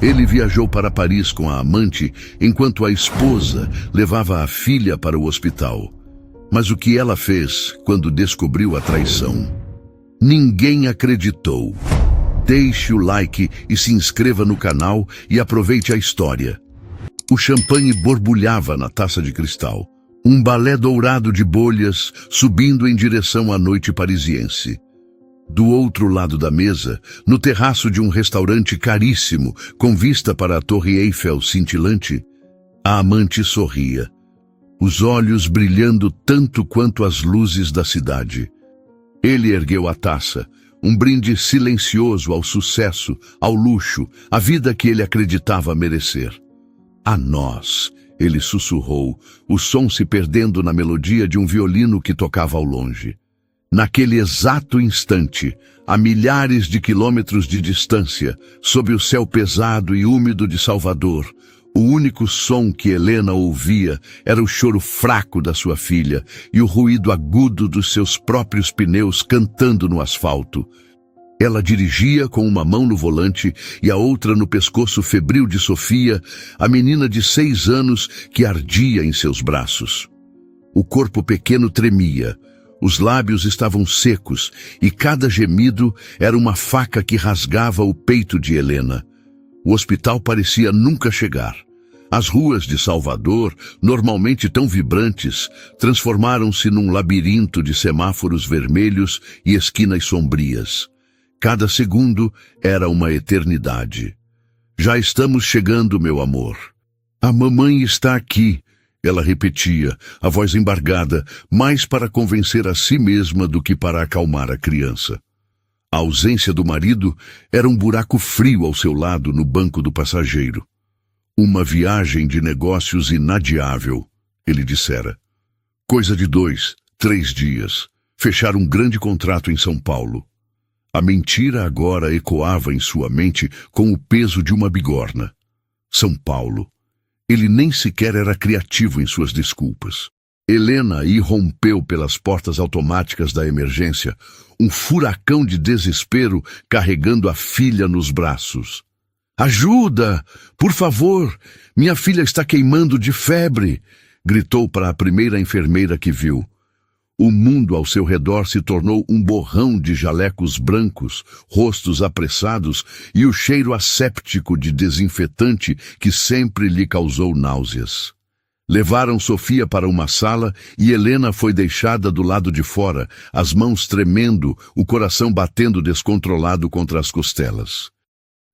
Ele viajou para Paris com a amante, enquanto a esposa levava a filha para o hospital. Mas o que ela fez quando descobriu a traição? Ninguém acreditou. Deixe o like e se inscreva no canal e aproveite a história. O champanhe borbulhava na taça de cristal. Um balé dourado de bolhas subindo em direção à noite parisiense. Do outro lado da mesa, no terraço de um restaurante caríssimo, com vista para a Torre Eiffel cintilante, a amante sorria, os olhos brilhando tanto quanto as luzes da cidade. Ele ergueu a taça, um brinde silencioso ao sucesso, ao luxo, à vida que ele acreditava merecer. A nós, ele sussurrou, o som se perdendo na melodia de um violino que tocava ao longe. Naquele exato instante, a milhares de quilômetros de distância, sob o céu pesado e úmido de Salvador, o único som que Helena ouvia era o choro fraco da sua filha e o ruído agudo dos seus próprios pneus cantando no asfalto. Ela dirigia com uma mão no volante e a outra no pescoço febril de Sofia, a menina de 6 anos que ardia em seus braços. O corpo pequeno tremia. Os lábios estavam secos e cada gemido era uma faca que rasgava o peito de Helena. O hospital parecia nunca chegar. As ruas de Salvador, normalmente tão vibrantes, transformaram-se num labirinto de semáforos vermelhos e esquinas sombrias. Cada segundo era uma eternidade. Já estamos chegando, meu amor. A mamãe está aqui. Ela repetia, a voz embargada, mais para convencer a si mesma do que para acalmar a criança. A ausência do marido era um buraco frio ao seu lado no banco do passageiro. Uma viagem de negócios inadiável, ele dissera. Coisa de 2, 3 dias. Fechar um grande contrato em São Paulo. A mentira agora ecoava em sua mente com o peso de uma bigorna. São Paulo. Ele nem sequer era criativo em suas desculpas. Helena irrompeu pelas portas automáticas da emergência, um furacão de desespero carregando a filha nos braços. Ajuda! Por favor! Minha filha está queimando de febre! Gritou para a primeira enfermeira que viu. O mundo ao seu redor se tornou um borrão de jalecos brancos, rostos apressados e o cheiro asséptico de desinfetante que sempre lhe causou náuseas. Levaram Sofia para uma sala e Helena foi deixada do lado de fora, as mãos tremendo, o coração batendo descontrolado contra as costelas.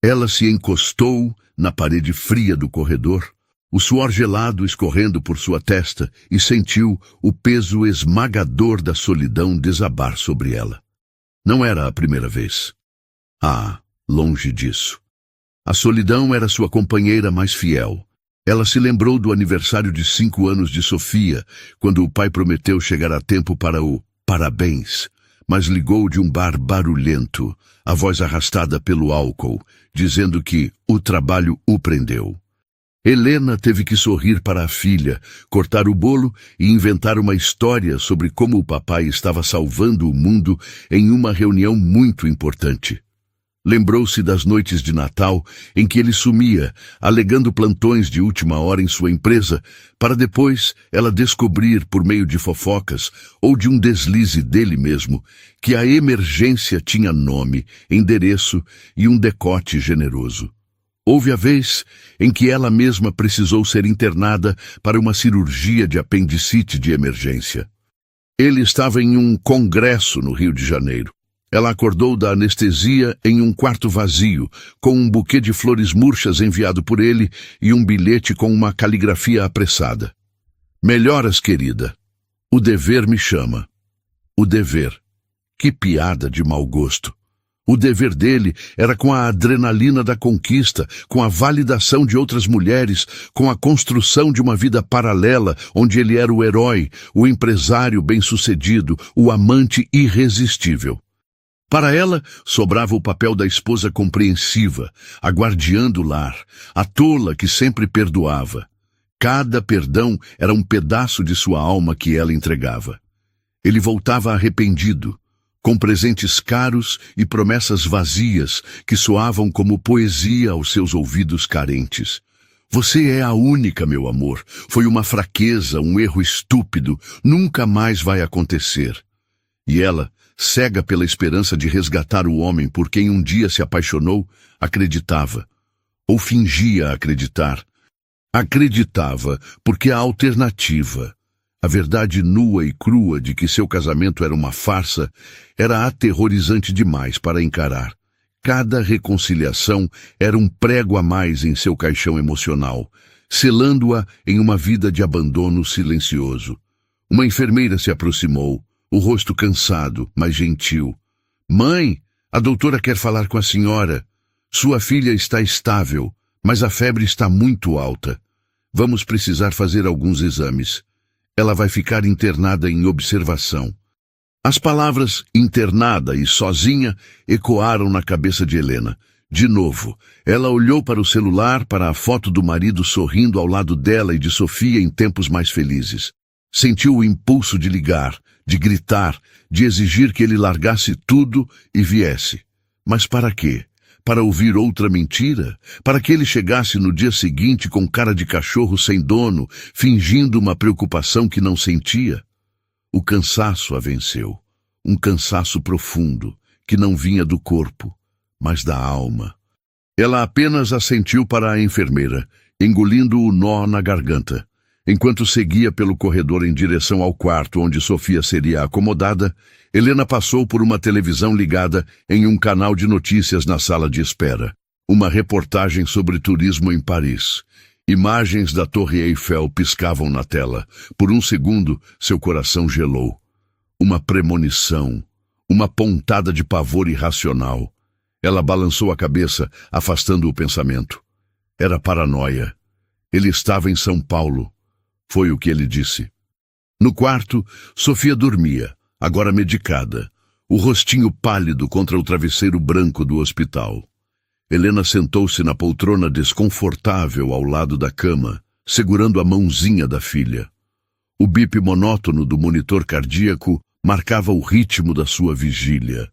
Ela se encostou na parede fria do corredor, o suor gelado escorrendo por sua testa, e sentiu o peso esmagador da solidão desabar sobre ela. Não era a primeira vez. Longe disso. A solidão era sua companheira mais fiel. Ela se lembrou do aniversário de 5 anos de Sofia, quando o pai prometeu chegar a tempo para o parabéns, mas ligou de um bar barulhento, a voz arrastada pelo álcool, dizendo que o trabalho o prendeu. Helena teve que sorrir para a filha, cortar o bolo e inventar uma história sobre como o papai estava salvando o mundo em uma reunião muito importante. Lembrou-se das noites de Natal em que ele sumia, alegando plantões de última hora em sua empresa, para depois ela descobrir, por meio de fofocas ou de um deslize dele mesmo, que a emergência tinha nome, endereço e um decote generoso. Houve a vez em que ela mesma precisou ser internada para uma cirurgia de apendicite de emergência. Ele estava em um congresso no Rio de Janeiro. Ela acordou da anestesia em um quarto vazio, com um buquê de flores murchas enviado por ele e um bilhete com uma caligrafia apressada. Melhoras, querida. O dever me chama. O dever. Que piada de mau gosto. O dever dele era com a adrenalina da conquista, com a validação de outras mulheres, com a construção de uma vida paralela onde ele era o herói, o empresário bem-sucedido, o amante irresistível. Para ela, sobrava o papel da esposa compreensiva, a guardiã do lar, a tola que sempre perdoava. Cada perdão era um pedaço de sua alma que ela entregava. Ele voltava arrependido. com presentes caros e promessas vazias que soavam como poesia aos seus ouvidos carentes. Você é a única, meu amor. Foi uma fraqueza, um erro estúpido. Nunca mais vai acontecer. E ela, cega pela esperança de resgatar o homem por quem um dia se apaixonou, acreditava. Ou fingia acreditar. Acreditava porque a alternativa, a verdade nua e crua de que seu casamento era uma farsa, era aterrorizante demais para encarar. Cada reconciliação era um prego a mais em seu caixão emocional, selando-a em uma vida de abandono silencioso. Uma enfermeira se aproximou, o rosto cansado, mas gentil. Mãe, a doutora quer falar com a senhora. Sua filha está estável, mas a febre está muito alta. Vamos precisar fazer alguns exames. Ela vai ficar internada em observação. As palavras internada e sozinha ecoaram na cabeça de Helena. De novo, ela olhou para o celular, para a foto do marido sorrindo ao lado dela e de Sofia em tempos mais felizes. Sentiu o impulso de ligar, de gritar, de exigir que ele largasse tudo e viesse. Mas para quê? Para ouvir outra mentira? Para que ele chegasse no dia seguinte com cara de cachorro sem dono, fingindo uma preocupação que não sentia? O cansaço a venceu. Um cansaço profundo, que não vinha do corpo, mas da alma. Ela apenas assentiu para a enfermeira, engolindo o nó na garganta. Enquanto seguia pelo corredor em direção ao quarto onde Sofia seria acomodada, Helena passou por uma televisão ligada em um canal de notícias na sala de espera. Uma reportagem sobre turismo em Paris. Imagens da Torre Eiffel piscavam na tela. Por um segundo, seu coração gelou. Uma premonição, uma pontada de pavor irracional. Ela balançou a cabeça, afastando o pensamento. Era paranoia. Ele estava em São Paulo. Foi o que ele disse. No quarto, Sofia dormia, agora medicada, o rostinho pálido contra o travesseiro branco do hospital. Helena sentou-se na poltrona desconfortável ao lado da cama, segurando a mãozinha da filha. O bip monótono do monitor cardíaco marcava o ritmo da sua vigília.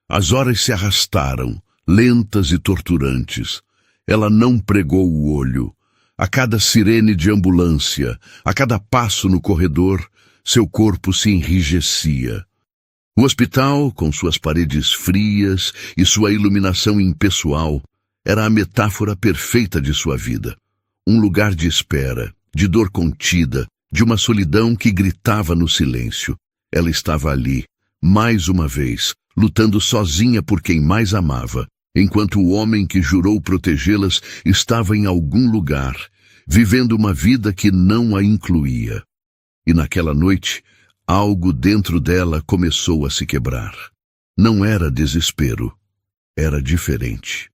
As horas se arrastaram, lentas e torturantes. Ela não pregou o olho. A cada sirene de ambulância, a cada passo no corredor, seu corpo se enrijecia. O hospital, com suas paredes frias e sua iluminação impessoal, era a metáfora perfeita de sua vida. Um lugar de espera, de dor contida, de uma solidão que gritava no silêncio. Ela estava ali, mais uma vez, lutando sozinha por quem mais amava, enquanto o homem que jurou protegê-las estava em algum lugar, vivendo uma vida que não a incluía. E naquela noite, algo dentro dela começou a se quebrar. Não era desespero, era diferente.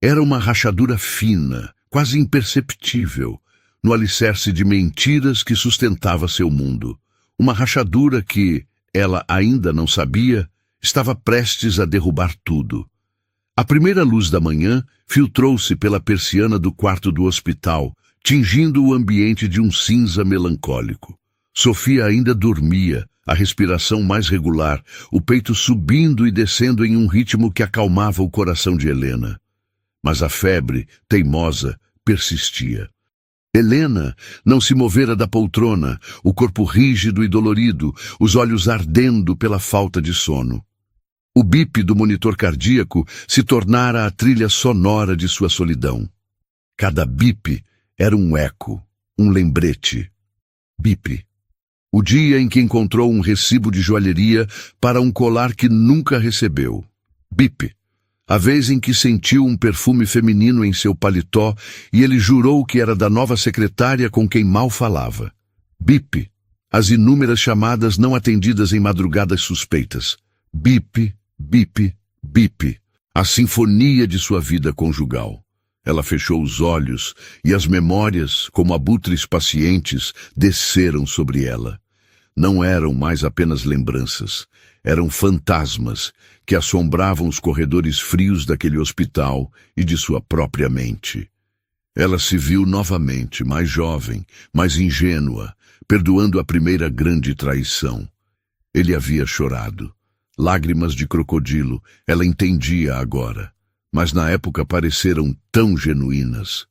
Era uma rachadura fina, quase imperceptível, no alicerce de mentiras que sustentava seu mundo. Uma rachadura que, ela ainda não sabia, estava prestes a derrubar tudo. A primeira luz da manhã filtrou-se pela persiana do quarto do hospital, tingindo o ambiente de um cinza melancólico. Sofia ainda dormia, a respiração mais regular, o peito subindo e descendo em um ritmo que acalmava o coração de Helena. Mas a febre, teimosa, persistia. Helena não se movera da poltrona, o corpo rígido e dolorido, os olhos ardendo pela falta de sono. O bip do monitor cardíaco se tornara a trilha sonora de sua solidão. Cada bip era um eco, um lembrete. Bip. O dia em que encontrou um recibo de joalheria para um colar que nunca recebeu. Bip. A vez em que sentiu um perfume feminino em seu paletó e ele jurou que era da nova secretária com quem mal falava. Bip. As inúmeras chamadas não atendidas em madrugadas suspeitas. Bip, bip, bip. A sinfonia de sua vida conjugal. Ela fechou os olhos e as memórias, como abutres pacientes, desceram sobre ela. Não eram mais apenas lembranças. Eram fantasmas que assombravam os corredores frios daquele hospital e de sua própria mente. Ela se viu novamente, mais jovem, mais ingênua, perdoando a primeira grande traição. Ele havia chorado. Lágrimas de crocodilo, ela entendia agora, mas na época pareceram tão genuínas.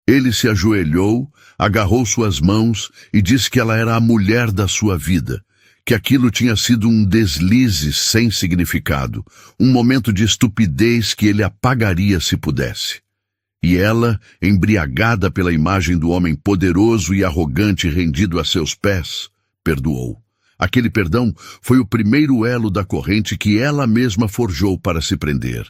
Ele se ajoelhou, agarrou suas mãos e disse que ela era a mulher da sua vida, que aquilo tinha sido um deslize sem significado, um momento de estupidez que ele apagaria se pudesse. E ela, embriagada pela imagem do homem poderoso e arrogante rendido a seus pés, perdoou. Aquele perdão foi o primeiro elo da corrente que ela mesma forjou para se prender.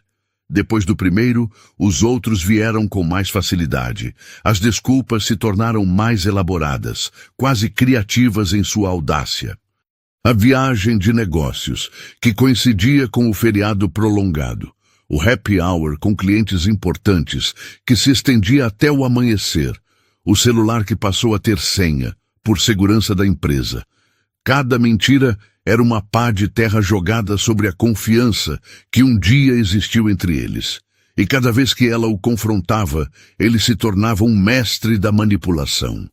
Depois do primeiro, os outros vieram com mais facilidade. As desculpas se tornaram mais elaboradas, quase criativas em sua audácia. A viagem de negócios, que coincidia com o feriado prolongado. O happy hour com clientes importantes, que se estendia até o amanhecer. O celular que passou a ter senha, por segurança da empresa. Cada mentira era uma pá de terra jogada sobre a confiança que um dia existiu entre eles. E cada vez que ela o confrontava, ele se tornava um mestre da manipulação.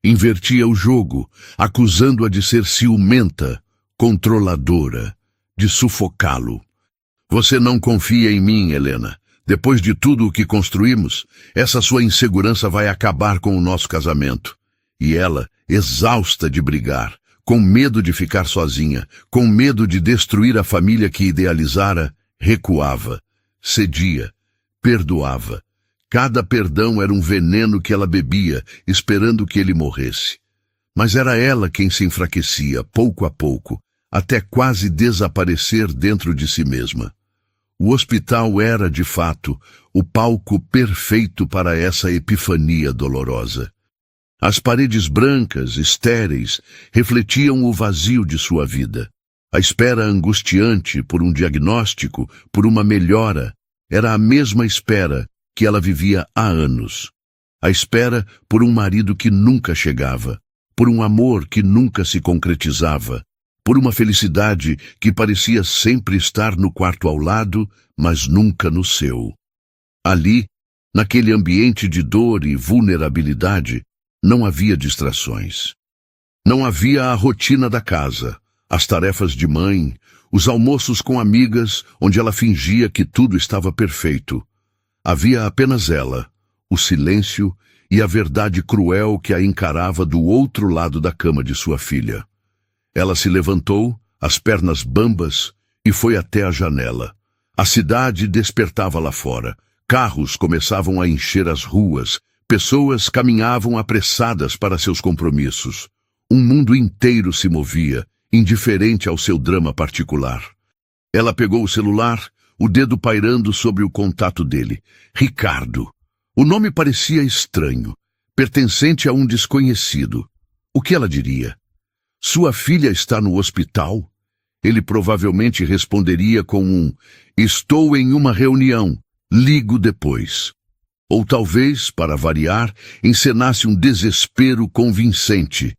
Invertia o jogo, acusando-a de ser ciumenta, controladora, de sufocá-lo. Você não confia em mim, Helena. Depois de tudo o que construímos, essa sua insegurança vai acabar com o nosso casamento. E ela, exausta de brigar, com medo de ficar sozinha, com medo de destruir a família que idealizara, recuava, cedia, perdoava. Cada perdão era um veneno que ela bebia, esperando que ele morresse. Mas era ela quem se enfraquecia, pouco a pouco, até quase desaparecer dentro de si mesma. O hospital era, de fato, o palco perfeito para essa epifania dolorosa. As paredes brancas, estéreis, refletiam o vazio de sua vida. A espera angustiante por um diagnóstico, por uma melhora, era a mesma espera que ela vivia há anos. A espera por um marido que nunca chegava, por um amor que nunca se concretizava, por uma felicidade que parecia sempre estar no quarto ao lado, mas nunca no seu. Ali, naquele ambiente de dor e vulnerabilidade, não havia distrações. Não havia a rotina da casa, as tarefas de mãe, os almoços com amigas, onde ela fingia que tudo estava perfeito. Havia apenas ela, o silêncio e a verdade cruel que a encarava do outro lado da cama de sua filha. Ela se levantou, as pernas bambas, e foi até a janela. A cidade despertava lá fora. Carros começavam a encher as ruas. Pessoas caminhavam apressadas para seus compromissos. Um mundo inteiro se movia, indiferente ao seu drama particular. Ela pegou o celular, o dedo pairando sobre o contato dele. Ricardo. O nome parecia estranho, pertencente a um desconhecido. O que ela diria? Sua filha está no hospital? Ele provavelmente responderia com um: estou em uma reunião, ligo depois. Ou talvez, para variar, encenasse um desespero convincente.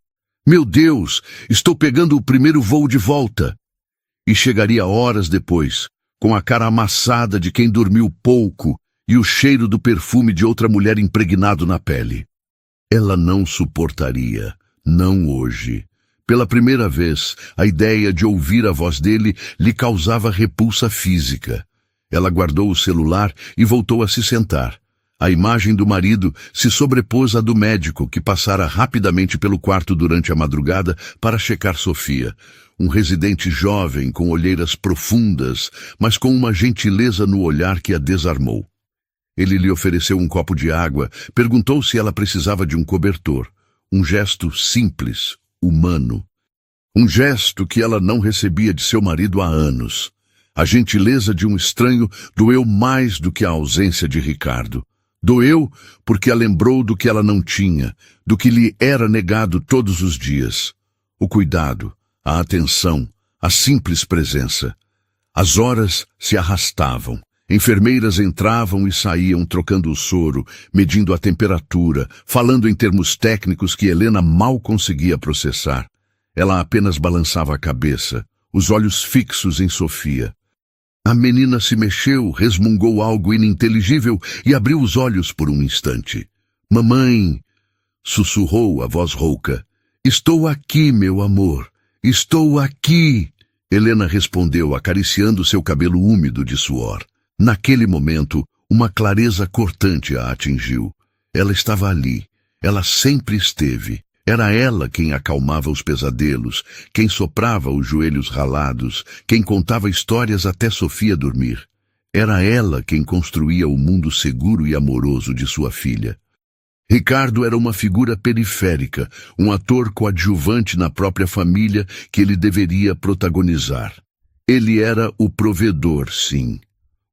Meu Deus, estou pegando o primeiro voo de volta. E chegaria horas depois, com a cara amassada de quem dormiu pouco e o cheiro do perfume de outra mulher impregnado na pele. Ela não suportaria, não hoje. Pela primeira vez, a ideia de ouvir a voz dele lhe causava repulsa física. Ela guardou o celular e voltou a se sentar. A imagem do marido se sobrepôs à do médico, que passara rapidamente pelo quarto durante a madrugada para checar Sofia. Um residente jovem com olheiras profundas, mas com uma gentileza no olhar que a desarmou. Ele lhe ofereceu um copo de água, perguntou se ela precisava de um cobertor. Um gesto simples, humano. Um gesto que ela não recebia de seu marido há anos. A gentileza de um estranho doeu mais do que a ausência de Ricardo. Doeu porque a lembrou do que ela não tinha, do que lhe era negado todos os dias. O cuidado, a atenção, a simples presença. As horas se arrastavam. Enfermeiras entravam e saíam trocando o soro, medindo a temperatura, falando em termos técnicos que Helena mal conseguia processar. Ela apenas balançava a cabeça, os olhos fixos em Sofia. A menina se mexeu, resmungou algo ininteligível e abriu os olhos por um instante. Mamãe, sussurrou a voz rouca. Estou aqui, meu amor. Estou aqui. Helena respondeu, acariciando seu cabelo úmido de suor. Naquele momento, uma clareza cortante a atingiu. Ela estava ali. Ela sempre esteve. Era ela quem acalmava os pesadelos, quem soprava os joelhos ralados, quem contava histórias até Sofia dormir. Era ela quem construía o mundo seguro e amoroso de sua filha. Ricardo era uma figura periférica, um ator coadjuvante na própria família que ele deveria protagonizar. Ele era o provedor, sim.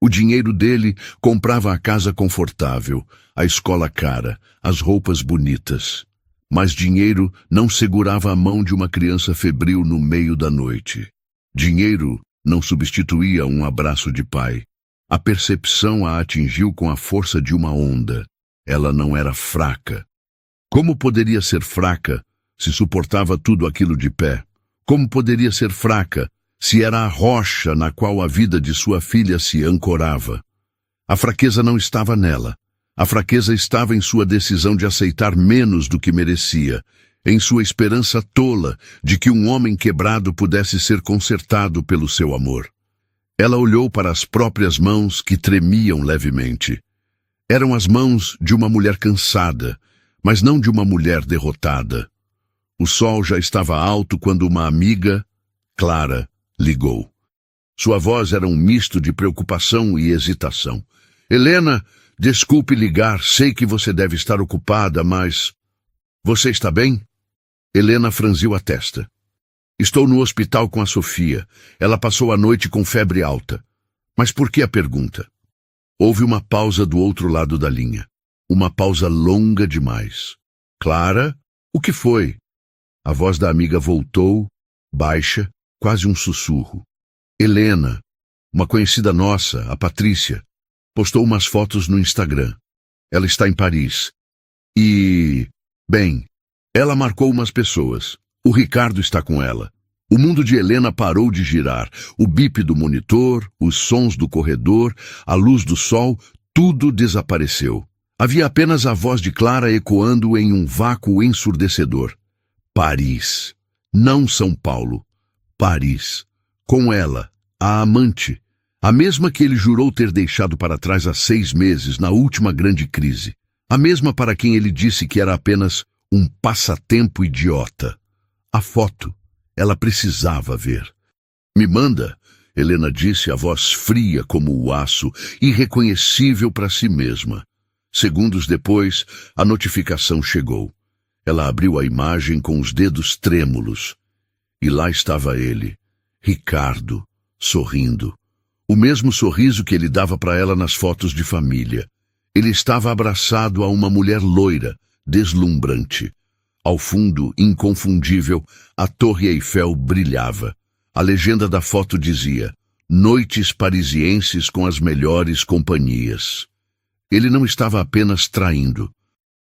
O dinheiro dele comprava a casa confortável, a escola cara, as roupas bonitas. Mas dinheiro não segurava a mão de uma criança febril no meio da noite. Dinheiro não substituía um abraço de pai. A percepção a atingiu com a força de uma onda. Ela não era fraca. Como poderia ser fraca se suportava tudo aquilo de pé? Como poderia ser fraca se era a rocha na qual a vida de sua filha se ancorava? A fraqueza não estava nela. A fraqueza estava em sua decisão de aceitar menos do que merecia, em sua esperança tola de que um homem quebrado pudesse ser consertado pelo seu amor. Ela olhou para as próprias mãos que tremiam levemente. Eram as mãos de uma mulher cansada, mas não de uma mulher derrotada. O sol já estava alto quando uma amiga, Clara, ligou. Sua voz era um misto de preocupação e hesitação. Helena, desculpe ligar, sei que você deve estar ocupada, mas... Você está bem? Helena franziu a testa. Estou no hospital com a Sofia. Ela passou a noite com febre alta. Mas por que a pergunta? Houve uma pausa do outro lado da linha. Uma pausa longa demais. Clara, o que foi? A voz da amiga voltou, baixa, quase um sussurro. Helena, uma conhecida nossa, a Patrícia, postou umas fotos no Instagram. Ela está em Paris. E... bem, ela marcou umas pessoas. O Ricardo está com ela. O mundo de Helena parou de girar. O bip do monitor, os sons do corredor, a luz do sol, tudo desapareceu. Havia apenas a voz de Clara ecoando em um vácuo ensurdecedor. Paris. Não São Paulo. Paris. Com ela, a amante. A mesma que ele jurou ter deixado para trás há 6 meses, na última grande crise. A mesma para quem ele disse que era apenas um passatempo idiota. A foto. Ela precisava ver. Me manda, Helena disse, a voz fria como o aço, irreconhecível para si mesma. Segundos depois, a notificação chegou. Ela abriu a imagem com os dedos trêmulos. E lá estava ele, Ricardo, sorrindo. O mesmo sorriso que ele dava para ela nas fotos de família. Ele estava abraçado a uma mulher loira, deslumbrante. Ao fundo, inconfundível, a Torre Eiffel brilhava. A legenda da foto dizia: Noites parisienses com as melhores companhias. Ele não estava apenas traindo.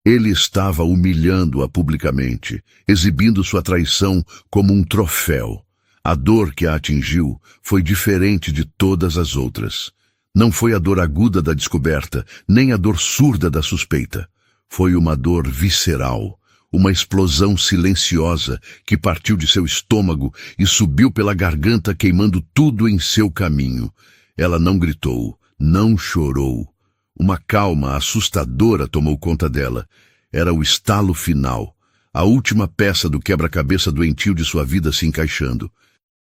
Ele estava humilhando-a publicamente, exibindo sua traição como um troféu. A dor que a atingiu foi diferente de todas as outras. Não foi a dor aguda da descoberta, nem a dor surda da suspeita. Foi uma dor visceral. Uma explosão silenciosa que partiu de seu estômago e subiu pela garganta queimando tudo em seu caminho. Ela não gritou, não chorou. Uma calma assustadora tomou conta dela. Era o estalo final, a última peça do quebra-cabeça doentio de sua vida se encaixando.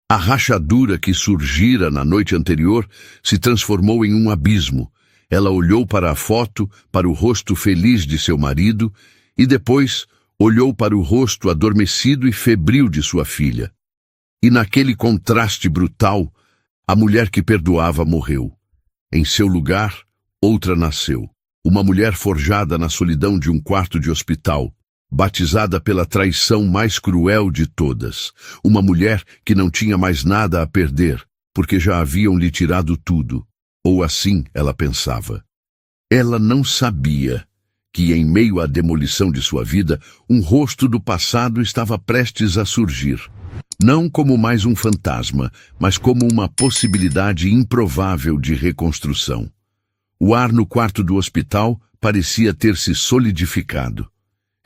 A rachadura que surgira na noite anterior se transformou em um abismo. Ela olhou para a foto, para o rosto feliz de seu marido e depois olhou para o rosto adormecido e febril de sua filha. E naquele contraste brutal, a mulher que perdoava morreu. Em seu lugar, outra nasceu. Uma mulher forjada na solidão de um quarto de hospital, batizada pela traição mais cruel de todas. Uma mulher que não tinha mais nada a perder, porque já haviam lhe tirado tudo. Ou assim ela pensava. Ela não sabia que, em meio à demolição de sua vida, um rosto do passado estava prestes a surgir. Não como mais um fantasma, mas como uma possibilidade improvável de reconstrução. O ar no quarto do hospital parecia ter se solidificado.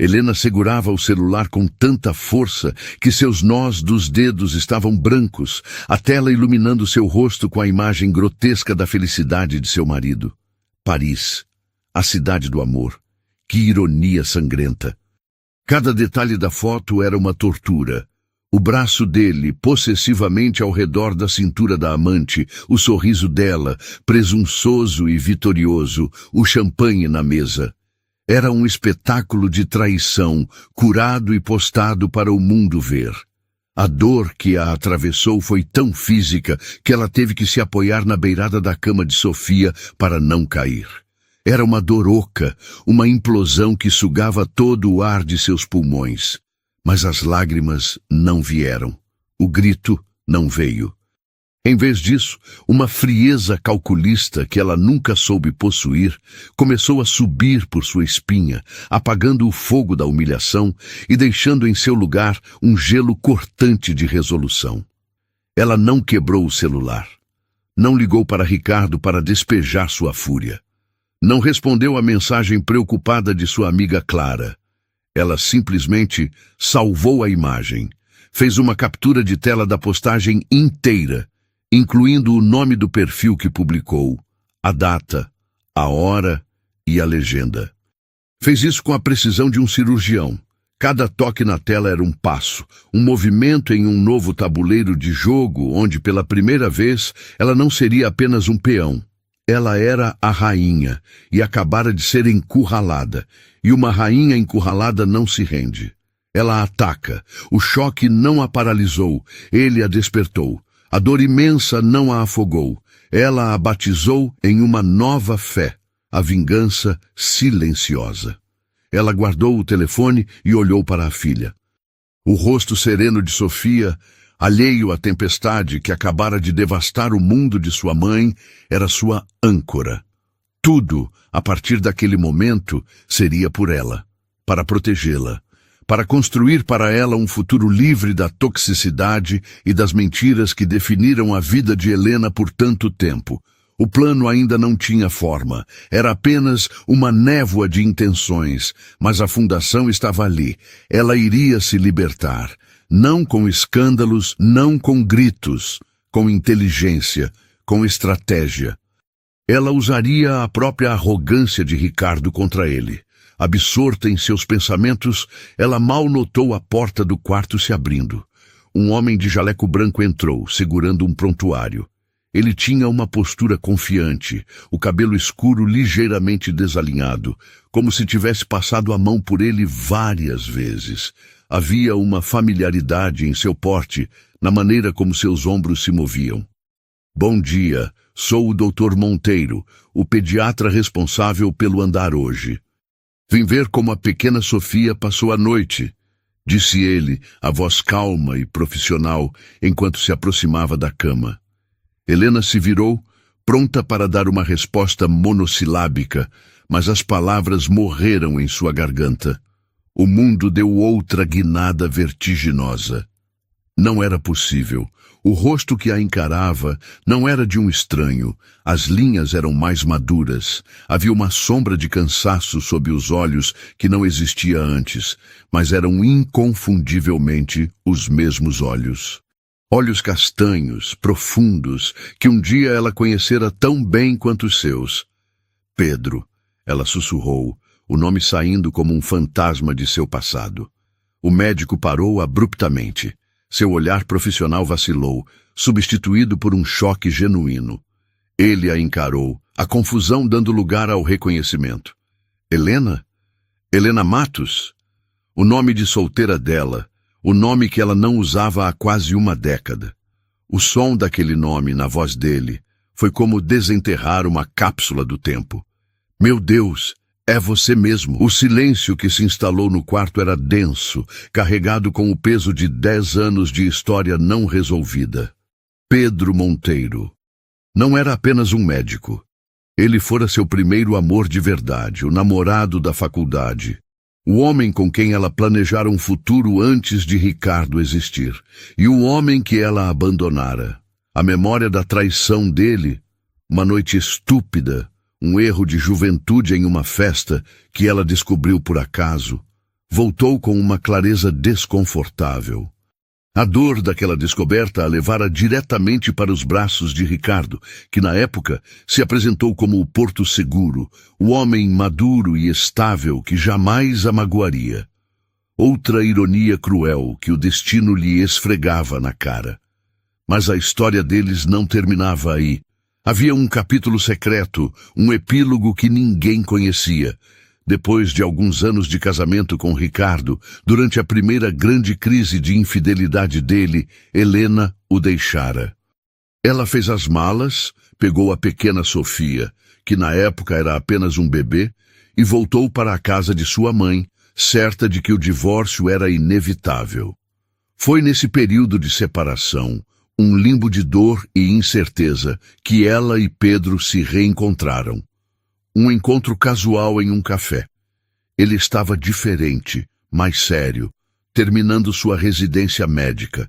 Helena segurava o celular com tanta força que seus nós dos dedos estavam brancos, a tela iluminando seu rosto com a imagem grotesca da felicidade de seu marido. Paris, a cidade do amor. Que ironia sangrenta! Cada detalhe da foto era uma tortura. O braço dele, possessivamente ao redor da cintura da amante, o sorriso dela, presunçoso e vitorioso, o champanhe na mesa. Era um espetáculo de traição, curado e postado para o mundo ver. A dor que a atravessou foi tão física que ela teve que se apoiar na beirada da cama de Sofia para não cair. Era uma dor oca, uma implosão que sugava todo o ar de seus pulmões. Mas as lágrimas não vieram. O grito não veio. Em vez disso, uma frieza calculista que ela nunca soube possuir começou a subir por sua espinha, apagando o fogo da humilhação e deixando em seu lugar um gelo cortante de resolução. Ela não quebrou o celular. Não ligou para Ricardo para despejar sua fúria. Não respondeu à mensagem preocupada de sua amiga Clara. Ela simplesmente salvou a imagem. Fez uma captura de tela da postagem inteira, incluindo o nome do perfil que publicou, a data, a hora e a legenda. Fez isso com a precisão de um cirurgião. Cada toque na tela era um passo, um movimento em um novo tabuleiro de jogo, onde pela primeira vez ela não seria apenas um peão. Ela era a rainha e acabara de ser encurralada, e uma rainha encurralada não se rende. Ela ataca, o choque não a paralisou, ele a despertou. A dor imensa não a afogou, ela a batizou em uma nova fé, a vingança silenciosa. Ela guardou o telefone e olhou para a filha. O rosto sereno de Sofia, alheio à tempestade que acabara de devastar o mundo de sua mãe, era sua âncora. Tudo, a partir daquele momento, seria por ela, para protegê-la, para construir para ela um futuro livre da toxicidade e das mentiras que definiram a vida de Helena por tanto tempo. O plano ainda não tinha forma, era apenas uma névoa de intenções, mas a fundação estava ali. Ela iria se libertar, não com escândalos, não com gritos, com inteligência, com estratégia. Ela usaria a própria arrogância de Ricardo contra ele. Absorta em seus pensamentos, ela mal notou a porta do quarto se abrindo. Um homem de jaleco branco entrou, segurando um prontuário. Ele tinha uma postura confiante, o cabelo escuro ligeiramente desalinhado, como se tivesse passado a mão por ele várias vezes. Havia uma familiaridade em seu porte, na maneira como seus ombros se moviam. Bom dia, sou o Dr. Monteiro, o pediatra responsável pelo andar hoje. Vim ver como a pequena Sofia passou a noite, disse ele, a voz calma e profissional, enquanto se aproximava da cama. Helena se virou, pronta para dar uma resposta monossilábica, mas as palavras morreram em sua garganta. O mundo deu outra guinada vertiginosa. Não era possível. O rosto que a encarava não era de um estranho. As linhas eram mais maduras. Havia uma sombra de cansaço sob os olhos que não existia antes, mas eram inconfundivelmente os mesmos olhos. Olhos castanhos, profundos, que um dia ela conhecera tão bem quanto os seus. Pedro, ela sussurrou, o nome saindo como um fantasma de seu passado. O médico parou abruptamente. Seu olhar profissional vacilou, substituído por um choque genuíno. Ele a encarou, a confusão dando lugar ao reconhecimento. Helena? Helena Matos? O nome de solteira dela, o nome que ela não usava há quase uma década. O som daquele nome na voz dele foi como desenterrar uma cápsula do tempo. Meu Deus, é você mesmo. O silêncio que se instalou no quarto era denso, carregado com o peso de 10 anos de história não resolvida. Pedro Monteiro. Não era apenas um médico. Ele fora seu primeiro amor de verdade, o namorado da faculdade. O homem com quem ela planejara um futuro antes de Ricardo existir. E o homem que ela abandonara. A memória da traição dele, uma noite estúpida, um erro de juventude em uma festa que ela descobriu por acaso, voltou com uma clareza desconfortável. A dor daquela descoberta a levara diretamente para os braços de Ricardo, que na época se apresentou como o porto seguro, o homem maduro e estável que jamais a magoaria. Outra ironia cruel que o destino lhe esfregava na cara. Mas a história deles não terminava aí. Havia um capítulo secreto, um epílogo que ninguém conhecia. Depois de alguns anos de casamento com Ricardo, durante a primeira grande crise de infidelidade dele, Helena o deixara. Ela fez as malas, pegou a pequena Sofia, que na época era apenas um bebê, e voltou para a casa de sua mãe, certa de que o divórcio era inevitável. Foi nesse período de separação, um limbo de dor e incerteza, que ela e Pedro se reencontraram. Um encontro casual em um café. Ele estava diferente, mais sério, terminando sua residência médica.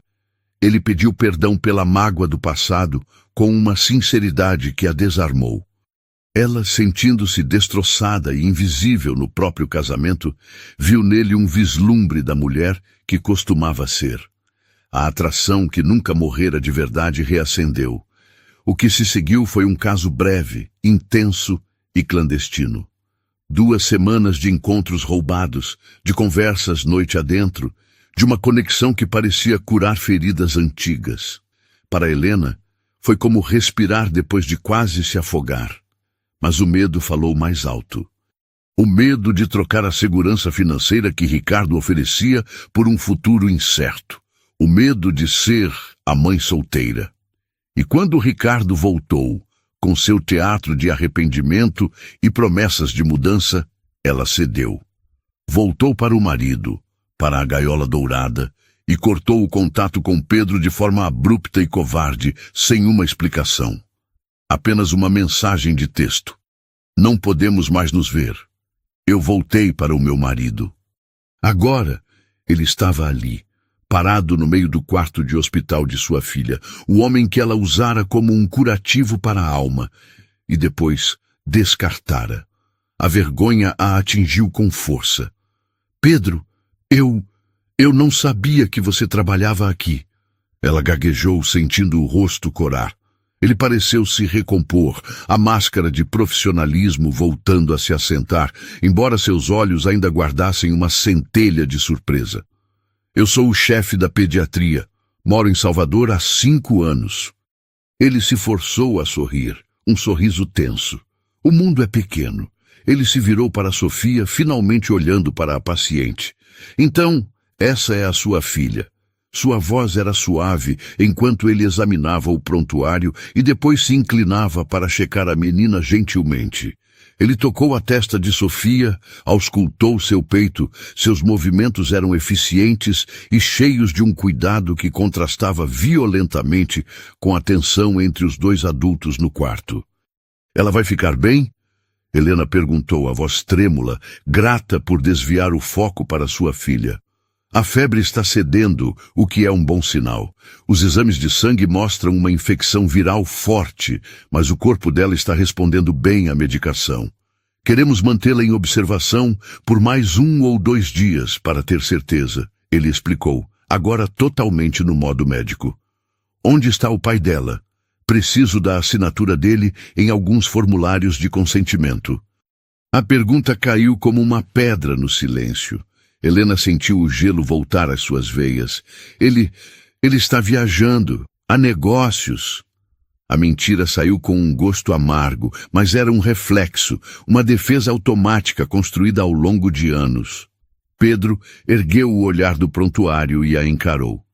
Ele pediu perdão pela mágoa do passado com uma sinceridade que a desarmou. Ela, sentindo-se destroçada e invisível no próprio casamento, viu nele um vislumbre da mulher que costumava ser. A atração que nunca morrera de verdade reacendeu. O que se seguiu foi um caso breve, intenso e clandestino. 2 semanas de encontros roubados, de conversas noite adentro, de uma conexão que parecia curar feridas antigas. Para Helena, foi como respirar depois de quase se afogar. Mas o medo falou mais alto. O medo de trocar a segurança financeira que Ricardo oferecia por um futuro incerto. O medo de ser a mãe solteira. E quando Ricardo voltou, com seu teatro de arrependimento e promessas de mudança, ela cedeu. Voltou para o marido, para a gaiola dourada, e cortou o contato com Pedro de forma abrupta e covarde, sem uma explicação. Apenas uma mensagem de texto. Não podemos mais nos ver. Eu voltei para o meu marido. Agora, ele estava ali, parado no meio do quarto de hospital de sua filha, o homem que ela usara como um curativo para a alma, e depois descartara. A vergonha a atingiu com força. Pedro, eu não sabia que você trabalhava aqui. Ela gaguejou, sentindo o rosto corar. Ele pareceu se recompor, a máscara de profissionalismo voltando a se assentar, embora seus olhos ainda guardassem uma centelha de surpresa. Eu sou o chefe da pediatria. Moro em Salvador há 5 anos. Ele se forçou a sorrir, um sorriso tenso. O mundo é pequeno. Ele se virou para Sofia, finalmente olhando para a paciente. Então, essa é a sua filha. Sua voz era suave enquanto ele examinava o prontuário e depois se inclinava para checar a menina gentilmente. Ele tocou a testa de Sofia, auscultou seu peito, seus movimentos eram eficientes e cheios de um cuidado que contrastava violentamente com a tensão entre os 2 adultos no quarto. Ela vai ficar bem? Helena perguntou, a voz trêmula, grata por desviar o foco para sua filha. A febre está cedendo, o que é um bom sinal. Os exames de sangue mostram uma infecção viral forte, mas o corpo dela está respondendo bem à medicação. Queremos mantê-la em observação por mais 1 ou 2 dias para ter certeza, ele explicou, agora totalmente no modo médico. Onde está o pai dela? Preciso da assinatura dele em alguns formulários de consentimento. A pergunta caiu como uma pedra no silêncio. Helena sentiu o gelo voltar às suas veias. Ele está viajando. Há negócios. A mentira saiu com um gosto amargo, mas era um reflexo, uma defesa automática construída ao longo de anos. Pedro ergueu o olhar do prontuário e a encarou.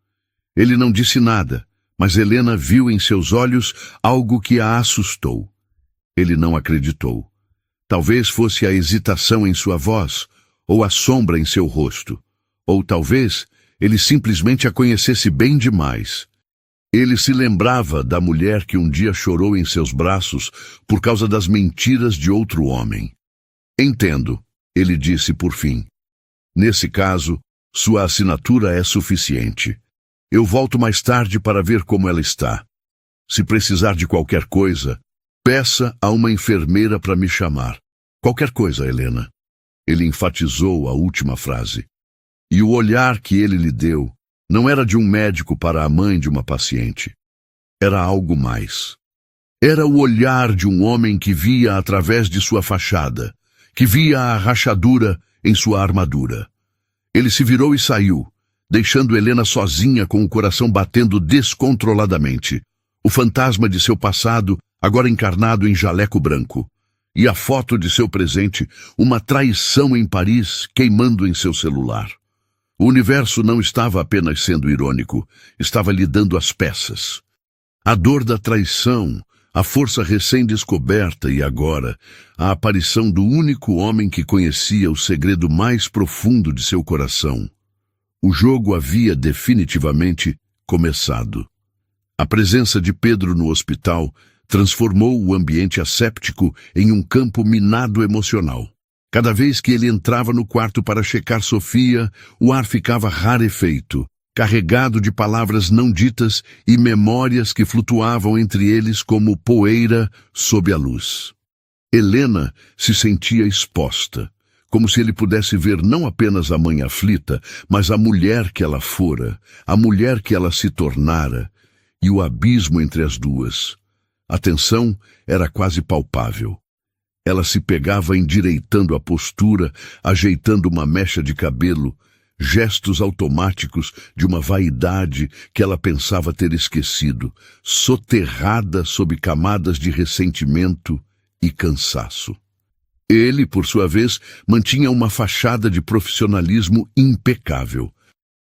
Ele não disse nada, mas Helena viu em seus olhos algo que a assustou. Ele não acreditou. Talvez fosse a hesitação em sua voz, ou a sombra em seu rosto. Ou talvez ele simplesmente a conhecesse bem demais. Ele se lembrava da mulher que um dia chorou em seus braços por causa das mentiras de outro homem. Entendo, ele disse por fim. Nesse caso, sua assinatura é suficiente. Eu volto mais tarde para ver como ela está. Se precisar de qualquer coisa, peça a uma enfermeira para me chamar. Qualquer coisa, Helena. Ele enfatizou a última frase. E o olhar que ele lhe deu não era de um médico para a mãe de uma paciente. Era algo mais. Era o olhar de um homem que via através de sua fachada, que via a rachadura em sua armadura. Ele se virou e saiu, deixando Helena sozinha com o coração batendo descontroladamente. O fantasma de seu passado, agora encarnado em jaleco branco. E a foto de seu presente, uma traição em Paris, queimando em seu celular. O universo não estava apenas sendo irônico, estava lhe dando as peças. A dor da traição, a força recém-descoberta e agora, a aparição do único homem que conhecia o segredo mais profundo de seu coração. O jogo havia definitivamente começado. A presença de Pedro no hospital transformou o ambiente asséptico em um campo minado emocional. Cada vez que ele entrava no quarto para checar Sofia, o ar ficava rarefeito, carregado de palavras não ditas e memórias que flutuavam entre eles como poeira sob a luz. Helena se sentia exposta, como se ele pudesse ver não apenas a mãe aflita, mas a mulher que ela fora, a mulher que ela se tornara, e o abismo entre as duas. A tensão era quase palpável. Ela se pegava endireitando a postura, ajeitando uma mecha de cabelo, gestos automáticos de uma vaidade que ela pensava ter esquecido, soterrada sob camadas de ressentimento e cansaço. Ele, por sua vez, mantinha uma fachada de profissionalismo impecável.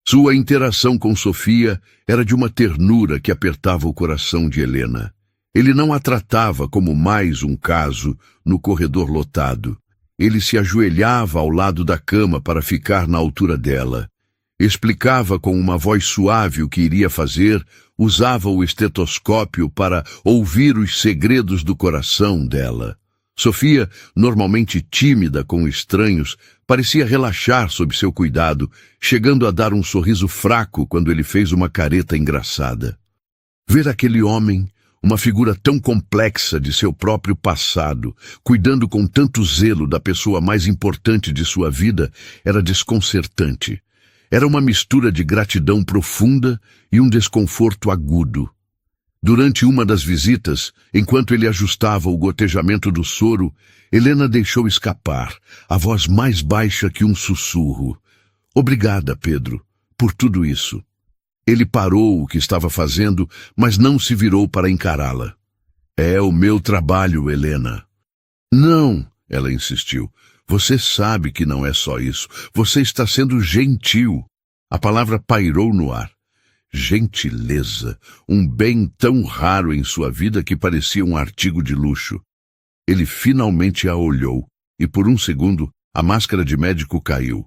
Sua interação com Sofia era de uma ternura que apertava o coração de Helena. Ele não a tratava como mais um caso no corredor lotado. Ele se ajoelhava ao lado da cama para ficar na altura dela. Explicava com uma voz suave o que iria fazer, usava o estetoscópio para ouvir os segredos do coração dela. Sofia, normalmente tímida com estranhos, parecia relaxar sob seu cuidado, chegando a dar um sorriso fraco quando ele fez uma careta engraçada. Ver aquele homem, uma figura tão complexa de seu próprio passado, cuidando com tanto zelo da pessoa mais importante de sua vida, era desconcertante. Era uma mistura de gratidão profunda e um desconforto agudo. Durante uma das visitas, enquanto ele ajustava o gotejamento do soro, Helena deixou escapar, a voz mais baixa que um sussurro. Obrigada, Pedro, por tudo isso. Ele parou o que estava fazendo, mas não se virou para encará-la. É o meu trabalho, Helena. Não, ela insistiu. Você sabe que não é só isso. Você está sendo gentil. A palavra pairou no ar. Gentileza, um bem tão raro em sua vida que parecia um artigo de luxo. Ele finalmente a olhou, e por um segundo a máscara de médico caiu.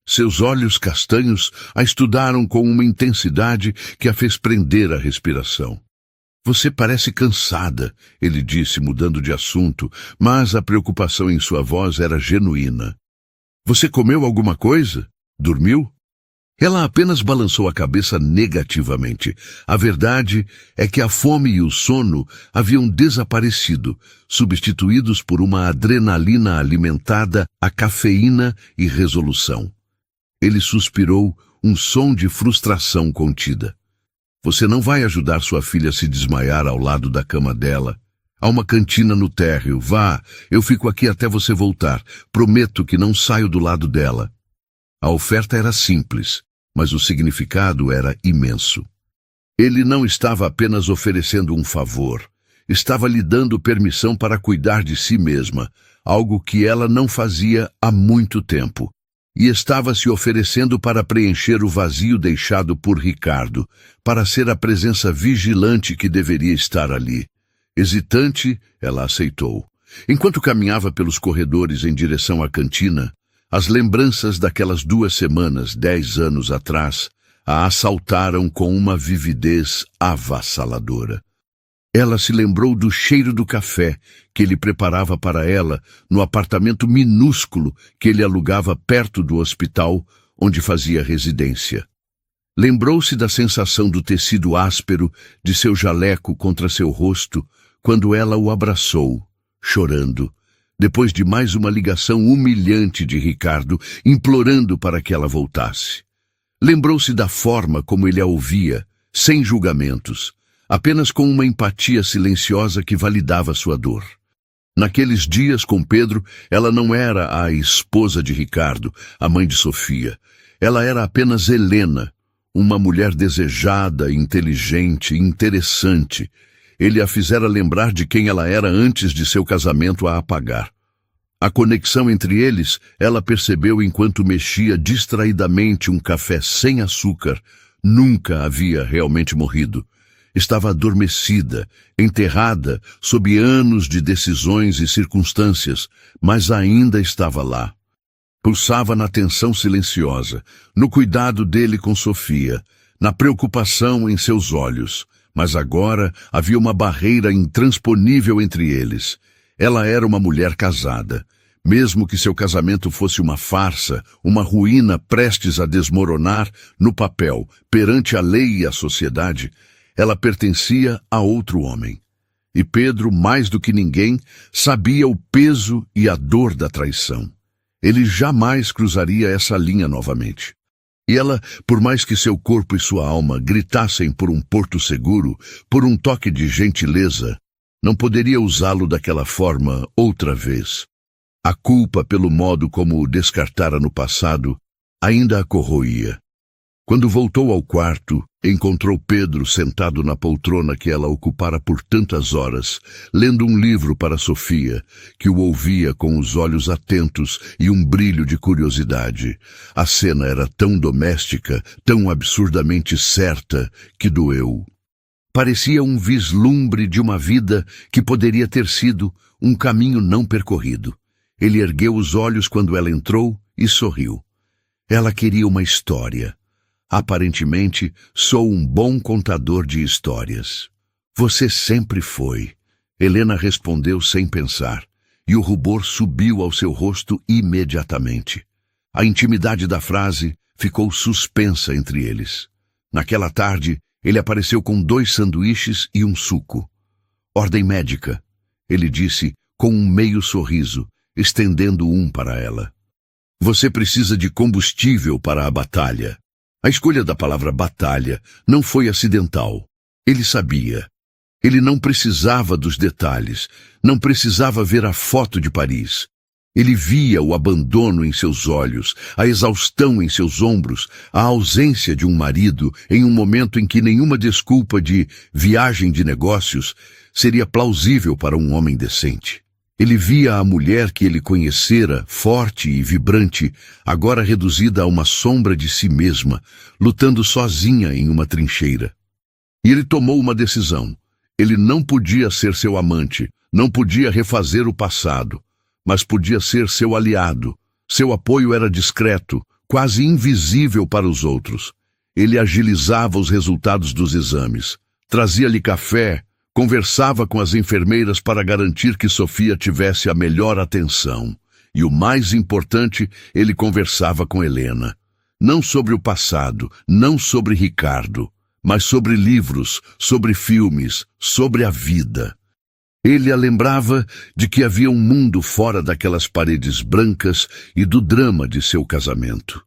Seus olhos castanhos a estudaram com uma intensidade que a fez prender a respiração. Você parece cansada, ele disse, mudando de assunto, mas a preocupação em sua voz era genuína. Você comeu alguma coisa? Dormiu? Ela apenas balançou a cabeça negativamente. A verdade é que a fome e o sono haviam desaparecido, substituídos por uma adrenalina alimentada a cafeína e resolução. Ele suspirou, um som de frustração contida. Você não vai ajudar sua filha a se desmaiar ao lado da cama dela. Há uma cantina no térreo. Vá, eu fico aqui até você voltar. Prometo que não saio do lado dela. A oferta era simples, mas o significado era imenso. Ele não estava apenas oferecendo um favor. Estava lhe dando permissão para cuidar de si mesma, algo que ela não fazia há muito tempo. E estava se oferecendo para preencher o vazio deixado por Ricardo, para ser a presença vigilante que deveria estar ali. Hesitante, ela aceitou. Enquanto caminhava pelos corredores em direção à cantina, as lembranças daquelas 2 semanas, 10 anos atrás, a assaltaram com uma vividez avassaladora. Ela se lembrou do cheiro do café que ele preparava para ela no apartamento minúsculo que ele alugava perto do hospital onde fazia residência. Lembrou-se da sensação do tecido áspero de seu jaleco contra seu rosto quando ela o abraçou, chorando, depois de mais uma ligação humilhante de Ricardo, implorando para que ela voltasse. Lembrou-se da forma como ele a ouvia, sem julgamentos, apenas com uma empatia silenciosa que validava sua dor. Naqueles dias com Pedro, ela não era a esposa de Ricardo, a mãe de Sofia. Ela era apenas Helena, uma mulher desejada, inteligente, interessante. Ele a fizera lembrar de quem ela era antes de seu casamento a apagar. A conexão entre eles, ela percebeu enquanto mexia distraidamente um café sem açúcar. Nunca havia realmente morrido. Estava adormecida, enterrada sob anos de decisões e circunstâncias, mas ainda estava lá. Pulsava na tensão silenciosa, no cuidado dele com Sofia, na preocupação em seus olhos. Mas agora havia uma barreira intransponível entre eles. Ela era uma mulher casada. Mesmo que seu casamento fosse uma farsa, uma ruína prestes a desmoronar no papel, perante a lei e a sociedade, ela pertencia a outro homem. E Pedro, mais do que ninguém, sabia o peso e a dor da traição. Ele jamais cruzaria essa linha novamente. E ela, por mais que seu corpo e sua alma gritassem por um porto seguro, por um toque de gentileza, não poderia usá-lo daquela forma outra vez. A culpa pelo modo como o descartara no passado ainda a corroía. Quando voltou ao quarto, encontrou Pedro sentado na poltrona que ela ocupara por tantas horas, lendo um livro para Sofia, que o ouvia com os olhos atentos e um brilho de curiosidade. A cena era tão doméstica, tão absurdamente certa, que doeu. Parecia um vislumbre de uma vida que poderia ter sido um caminho não percorrido. Ele ergueu os olhos quando ela entrou e sorriu. Ela queria uma história. Aparentemente, sou um bom contador de histórias. Você sempre foi. Helena respondeu sem pensar, e o rubor subiu ao seu rosto imediatamente. A intimidade da frase ficou suspensa entre eles. Naquela tarde, ele apareceu com 2 sanduíches e um suco. Ordem médica, ele disse com um meio sorriso, estendendo um para ela. Você precisa de combustível para a batalha. A escolha da palavra batalha não foi acidental. Ele sabia. Ele não precisava dos detalhes, não precisava ver a foto de Paris. Ele via o abandono em seus olhos, a exaustão em seus ombros, a ausência de um marido em um momento em que nenhuma desculpa de viagem de negócios seria plausível para um homem decente. Ele via a mulher que ele conhecera, forte e vibrante, agora reduzida a uma sombra de si mesma, lutando sozinha em uma trincheira. E ele tomou uma decisão. Ele não podia ser seu amante, não podia refazer o passado, mas podia ser seu aliado. Seu apoio era discreto, quase invisível para os outros. Ele agilizava os resultados dos exames, trazia-lhe café, conversava com as enfermeiras para garantir que Sofia tivesse a melhor atenção. E o mais importante, ele conversava com Helena. Não sobre o passado, não sobre Ricardo, mas sobre livros, sobre filmes, sobre a vida. Ele a lembrava de que havia um mundo fora daquelas paredes brancas e do drama de seu casamento.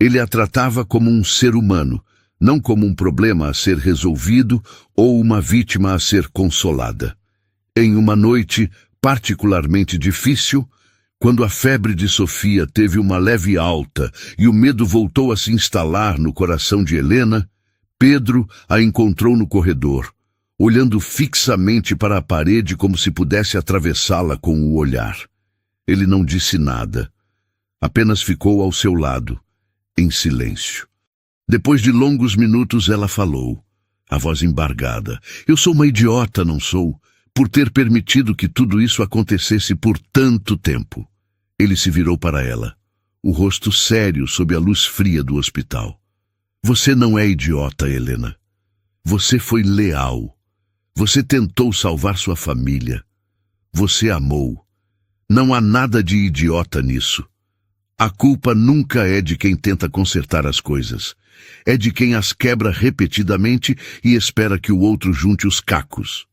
Ele a tratava como um ser humano, não como um problema a ser resolvido ou uma vítima a ser consolada. Em uma noite particularmente difícil, quando a febre de Sofia teve uma leve alta e o medo voltou a se instalar no coração de Helena, Pedro a encontrou no corredor, olhando fixamente para a parede como se pudesse atravessá-la com o olhar. Ele não disse nada, apenas ficou ao seu lado, em silêncio. Depois de longos minutos ela falou, a voz embargada. Eu sou uma idiota, não sou, por ter permitido que tudo isso acontecesse por tanto tempo. Ele se virou para ela, o rosto sério sob a luz fria do hospital. Você não é idiota, Helena. Você foi leal. Você tentou salvar sua família. Você amou. Não há nada de idiota nisso. A culpa nunca é de quem tenta consertar as coisas. É de quem as quebra repetidamente e espera que o outro junte os cacos.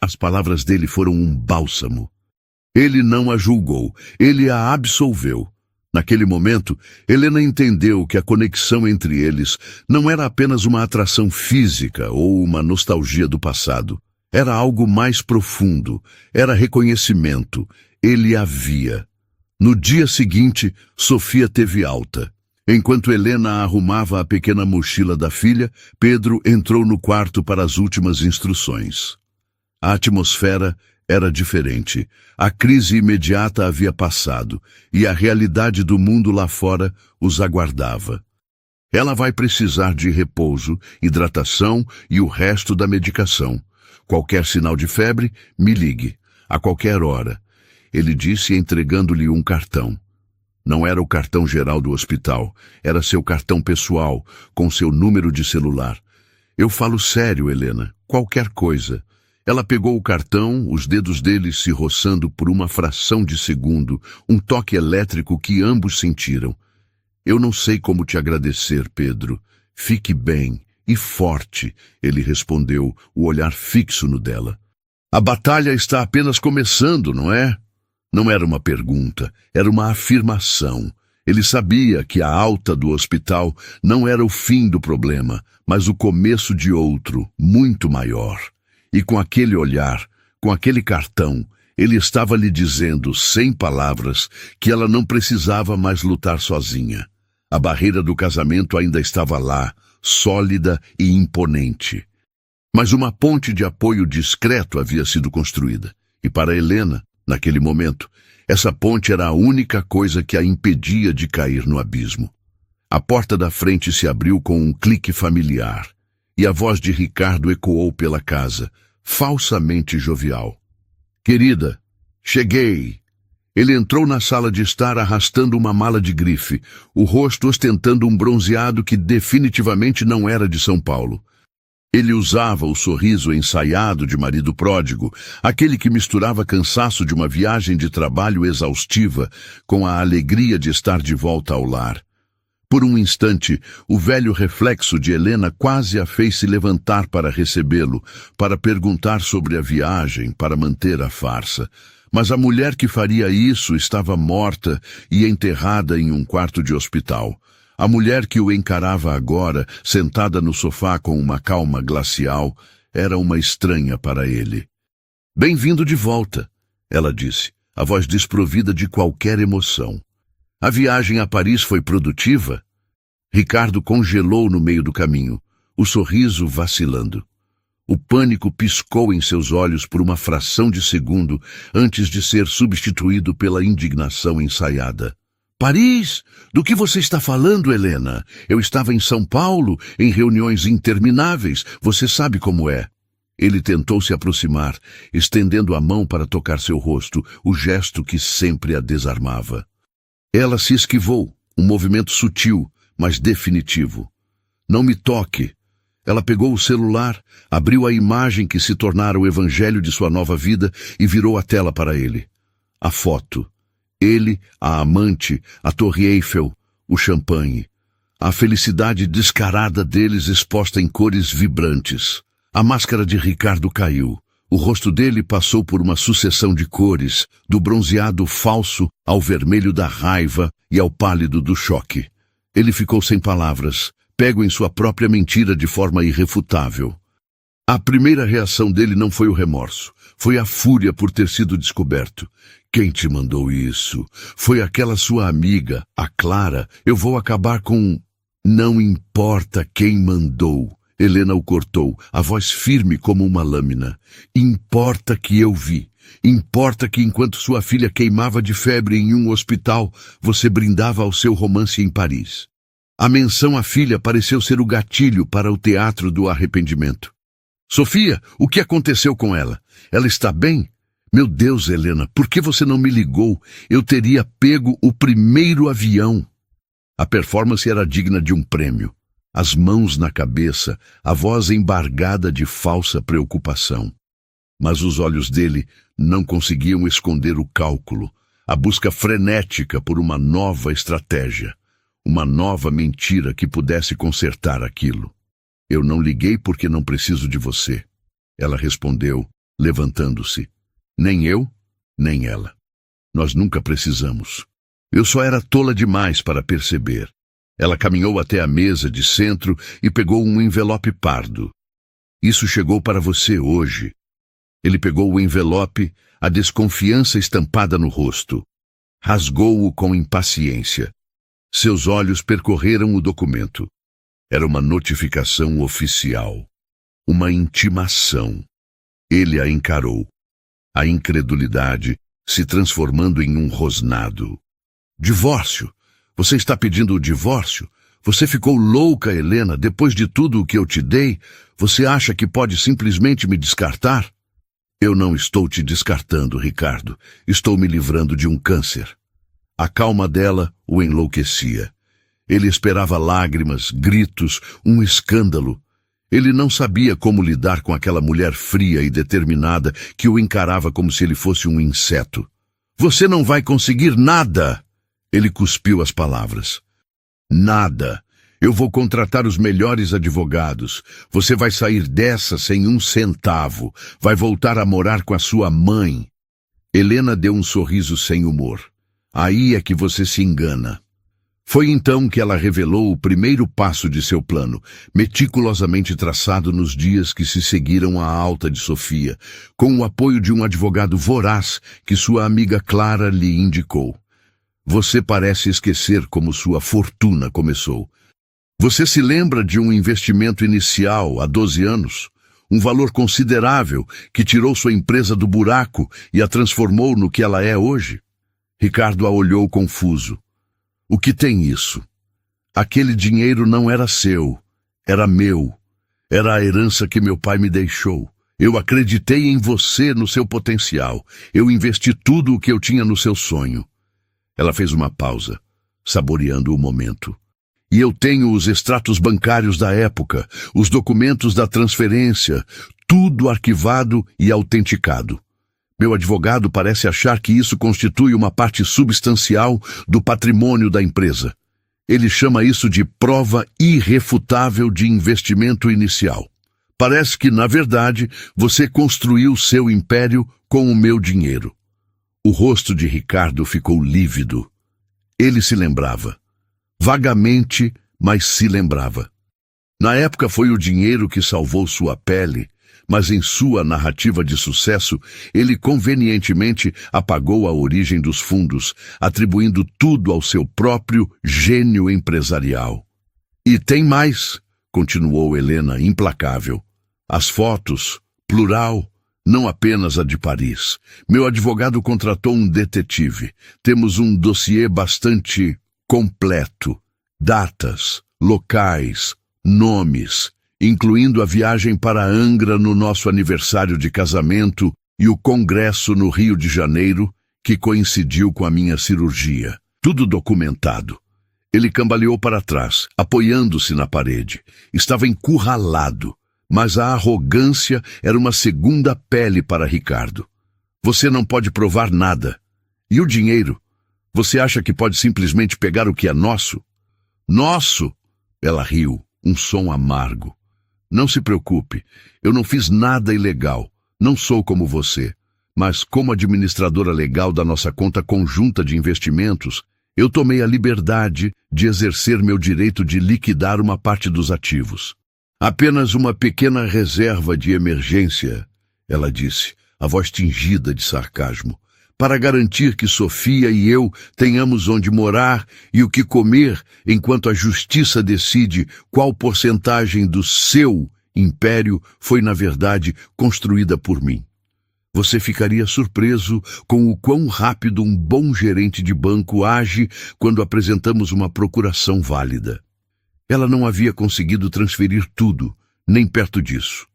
As palavras dele foram um bálsamo. Ele não a julgou, ele a absolveu. Naquele momento, Helena entendeu que a conexão entre eles não era apenas uma atração física ou uma nostalgia do passado. Era algo mais profundo, era reconhecimento. Ele a via. No dia seguinte, Sofia teve alta. Enquanto Helena arrumava a pequena mochila da filha, Pedro entrou no quarto para as últimas instruções. A atmosfera era diferente. A crise imediata havia passado e a realidade do mundo lá fora os aguardava. Ela vai precisar de repouso, hidratação e o resto da medicação. Qualquer sinal de febre, me ligue. A qualquer hora. Ele disse entregando-lhe um cartão. Não era o cartão geral do hospital, era seu cartão pessoal, com seu número de celular. Eu falo sério, Helena, qualquer coisa. Ela pegou o cartão, os dedos dele se roçando por uma fração de segundo, um toque elétrico que ambos sentiram. Eu não sei como te agradecer, Pedro. Fique bem e forte, ele respondeu, o olhar fixo no dela. A batalha está apenas começando, não é? Não era uma pergunta, era uma afirmação. Ele sabia que a alta do hospital não era o fim do problema, mas o começo de outro, muito maior. E com aquele olhar, com aquele cartão, ele estava lhe dizendo, sem palavras, que ela não precisava mais lutar sozinha. A barreira do casamento ainda estava lá, sólida e imponente. Mas uma ponte de apoio discreto havia sido construída. E para Helena, naquele momento, essa ponte era a única coisa que a impedia de cair no abismo. A porta da frente se abriu com um clique familiar, e a voz de Ricardo ecoou pela casa, falsamente jovial. Querida, cheguei. Ele entrou na sala de estar arrastando uma mala de grife, o rosto ostentando um bronzeado que definitivamente não era de São Paulo. Ele usava o sorriso ensaiado de marido pródigo, aquele que misturava cansaço de uma viagem de trabalho exaustiva com a alegria de estar de volta ao lar. Por um instante, o velho reflexo de Helena quase a fez se levantar para recebê-lo, para perguntar sobre a viagem, para manter a farsa. Mas a mulher que faria isso estava morta e enterrada em um quarto de hospital. A mulher que o encarava agora, sentada no sofá com uma calma glacial, era uma estranha para ele. Bem-vindo de volta, ela disse, a voz desprovida de qualquer emoção. A viagem a Paris foi produtiva? Ricardo congelou no meio do caminho, o sorriso vacilando. O pânico piscou em seus olhos por uma fração de segundo antes de ser substituído pela indignação ensaiada. Paris? Do que você está falando, Helena? Eu estava em São Paulo, em reuniões intermináveis. Você sabe como é. Ele tentou se aproximar, estendendo a mão para tocar seu rosto, o gesto que sempre a desarmava. Ela se esquivou, um movimento sutil, mas definitivo. Não me toque. Ela pegou o celular, abriu a imagem que se tornara o evangelho de sua nova vida e virou a tela para ele. A foto. Ele, a amante, a Torre Eiffel, o champanhe. A felicidade descarada deles exposta em cores vibrantes. A máscara de Ricardo caiu. O rosto dele passou por uma sucessão de cores, do bronzeado falso ao vermelho da raiva e ao pálido do choque. Ele ficou sem palavras, pego em sua própria mentira de forma irrefutável. A primeira reação dele não foi o remorso, foi a fúria por ter sido descoberto. Quem te mandou isso? Foi aquela sua amiga, a Clara. Eu vou acabar com... Não importa quem mandou. Helena o cortou, a voz firme como uma lâmina. Importa que eu vi. Importa que enquanto sua filha queimava de febre em um hospital, você brindava ao seu romance em Paris. A menção à filha pareceu ser o gatilho para o teatro do arrependimento. Sofia, o que aconteceu com ela? Ela está bem? Meu Deus, Helena, por que você não me ligou? Eu teria pego o primeiro avião. A performance era digna de um prêmio. As mãos na cabeça, a voz embargada de falsa preocupação. Mas os olhos dele não conseguiam esconder o cálculo, a busca frenética por uma nova estratégia, uma nova mentira que pudesse consertar aquilo. Eu não liguei porque não preciso de você. Ela respondeu, levantando-se. Nem eu, nem ela. Nós nunca precisamos. Eu só era tola demais para perceber. Ela caminhou até a mesa de centro e pegou um envelope pardo. Isso chegou para você hoje. Ele pegou o envelope, a desconfiança estampada no rosto. Rasgou-o com impaciência. Seus olhos percorreram o documento. Era uma notificação oficial. Uma intimação. Ele a encarou. A incredulidade se transformando em um rosnado. Divórcio? Você está pedindo o divórcio? Você ficou louca, Helena, depois de tudo o que eu te dei? Você acha que pode simplesmente me descartar? Eu não estou te descartando, Ricardo. Estou me livrando de um câncer. A calma dela o enlouquecia. Ele esperava lágrimas, gritos, um escândalo. Ele não sabia como lidar com aquela mulher fria e determinada que o encarava como se ele fosse um inseto. Você não vai conseguir nada! Ele cuspiu as palavras. Nada. Eu vou contratar os melhores advogados. Você vai sair dessa sem um centavo. Vai voltar a morar com a sua mãe. Helena deu um sorriso sem humor. Aí é que você se engana. Foi então que ela revelou o primeiro passo de seu plano, meticulosamente traçado nos dias que se seguiram à alta de Sofia, com o apoio de um advogado voraz que sua amiga Clara lhe indicou. Você parece esquecer como sua fortuna começou. Você se lembra de um investimento inicial há 12 anos? Um valor considerável que tirou sua empresa do buraco e a transformou no que ela é hoje? Ricardo a olhou confuso. O que tem isso? Aquele dinheiro não era seu, era meu. Era a herança que meu pai me deixou. Eu acreditei em você, no seu potencial. Eu investi tudo o que eu tinha no seu sonho. Ela fez uma pausa, saboreando o momento. E eu tenho os extratos bancários da época, os documentos da transferência, tudo arquivado e autenticado. Meu advogado parece achar que isso constitui uma parte substancial do patrimônio da empresa. Ele chama isso de prova irrefutável de investimento inicial. Parece que, na verdade, você construiu seu império com o meu dinheiro. O rosto de Ricardo ficou lívido. Ele se lembrava. Vagamente, mas se lembrava. Na época foi o dinheiro que salvou sua pele, mas em sua narrativa de sucesso, ele convenientemente apagou a origem dos fundos, atribuindo tudo ao seu próprio gênio empresarial. E tem mais, continuou Helena, implacável. As fotos, plural, não apenas a de Paris. Meu advogado contratou um detetive. Temos um dossiê bastante completo. Datas, locais, nomes, incluindo a viagem para Angra no nosso aniversário de casamento e o congresso no Rio de Janeiro, que coincidiu com a minha cirurgia. Tudo documentado. Ele cambaleou para trás, apoiando-se na parede. Estava encurralado, mas a arrogância era uma segunda pele para Ricardo. Você não pode provar nada. E o dinheiro? Você acha que pode simplesmente pegar o que é nosso? Nosso? Ela riu, um som amargo. Não se preocupe, eu não fiz nada ilegal. Não sou como você. Mas como administradora legal da nossa conta conjunta de investimentos, eu tomei a liberdade de exercer meu direito de liquidar uma parte dos ativos. Apenas uma pequena reserva de emergência, ela disse, a voz tingida de sarcasmo, para garantir que Sofia e eu tenhamos onde morar e o que comer, enquanto a justiça decide qual porcentagem do seu império foi, na verdade, construída por mim. Você ficaria surpreso com o quão rápido um bom gerente de banco age quando apresentamos uma procuração válida. Ela não havia conseguido transferir tudo, nem perto disso.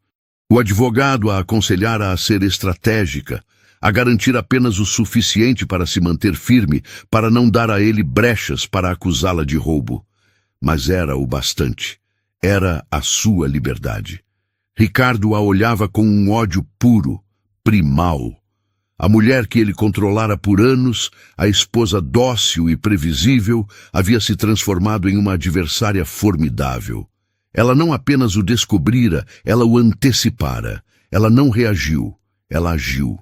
O advogado a aconselhara a ser estratégica, a garantir apenas o suficiente para se manter firme, para não dar a ele brechas para acusá-la de roubo. Mas era o bastante. Era a sua liberdade. Ricardo a olhava com um ódio puro, primal. A mulher que ele controlara por anos, a esposa dócil e previsível, havia se transformado em uma adversária formidável. Ela não apenas o descobrira, ela o antecipara. Ela não reagiu, ela agiu.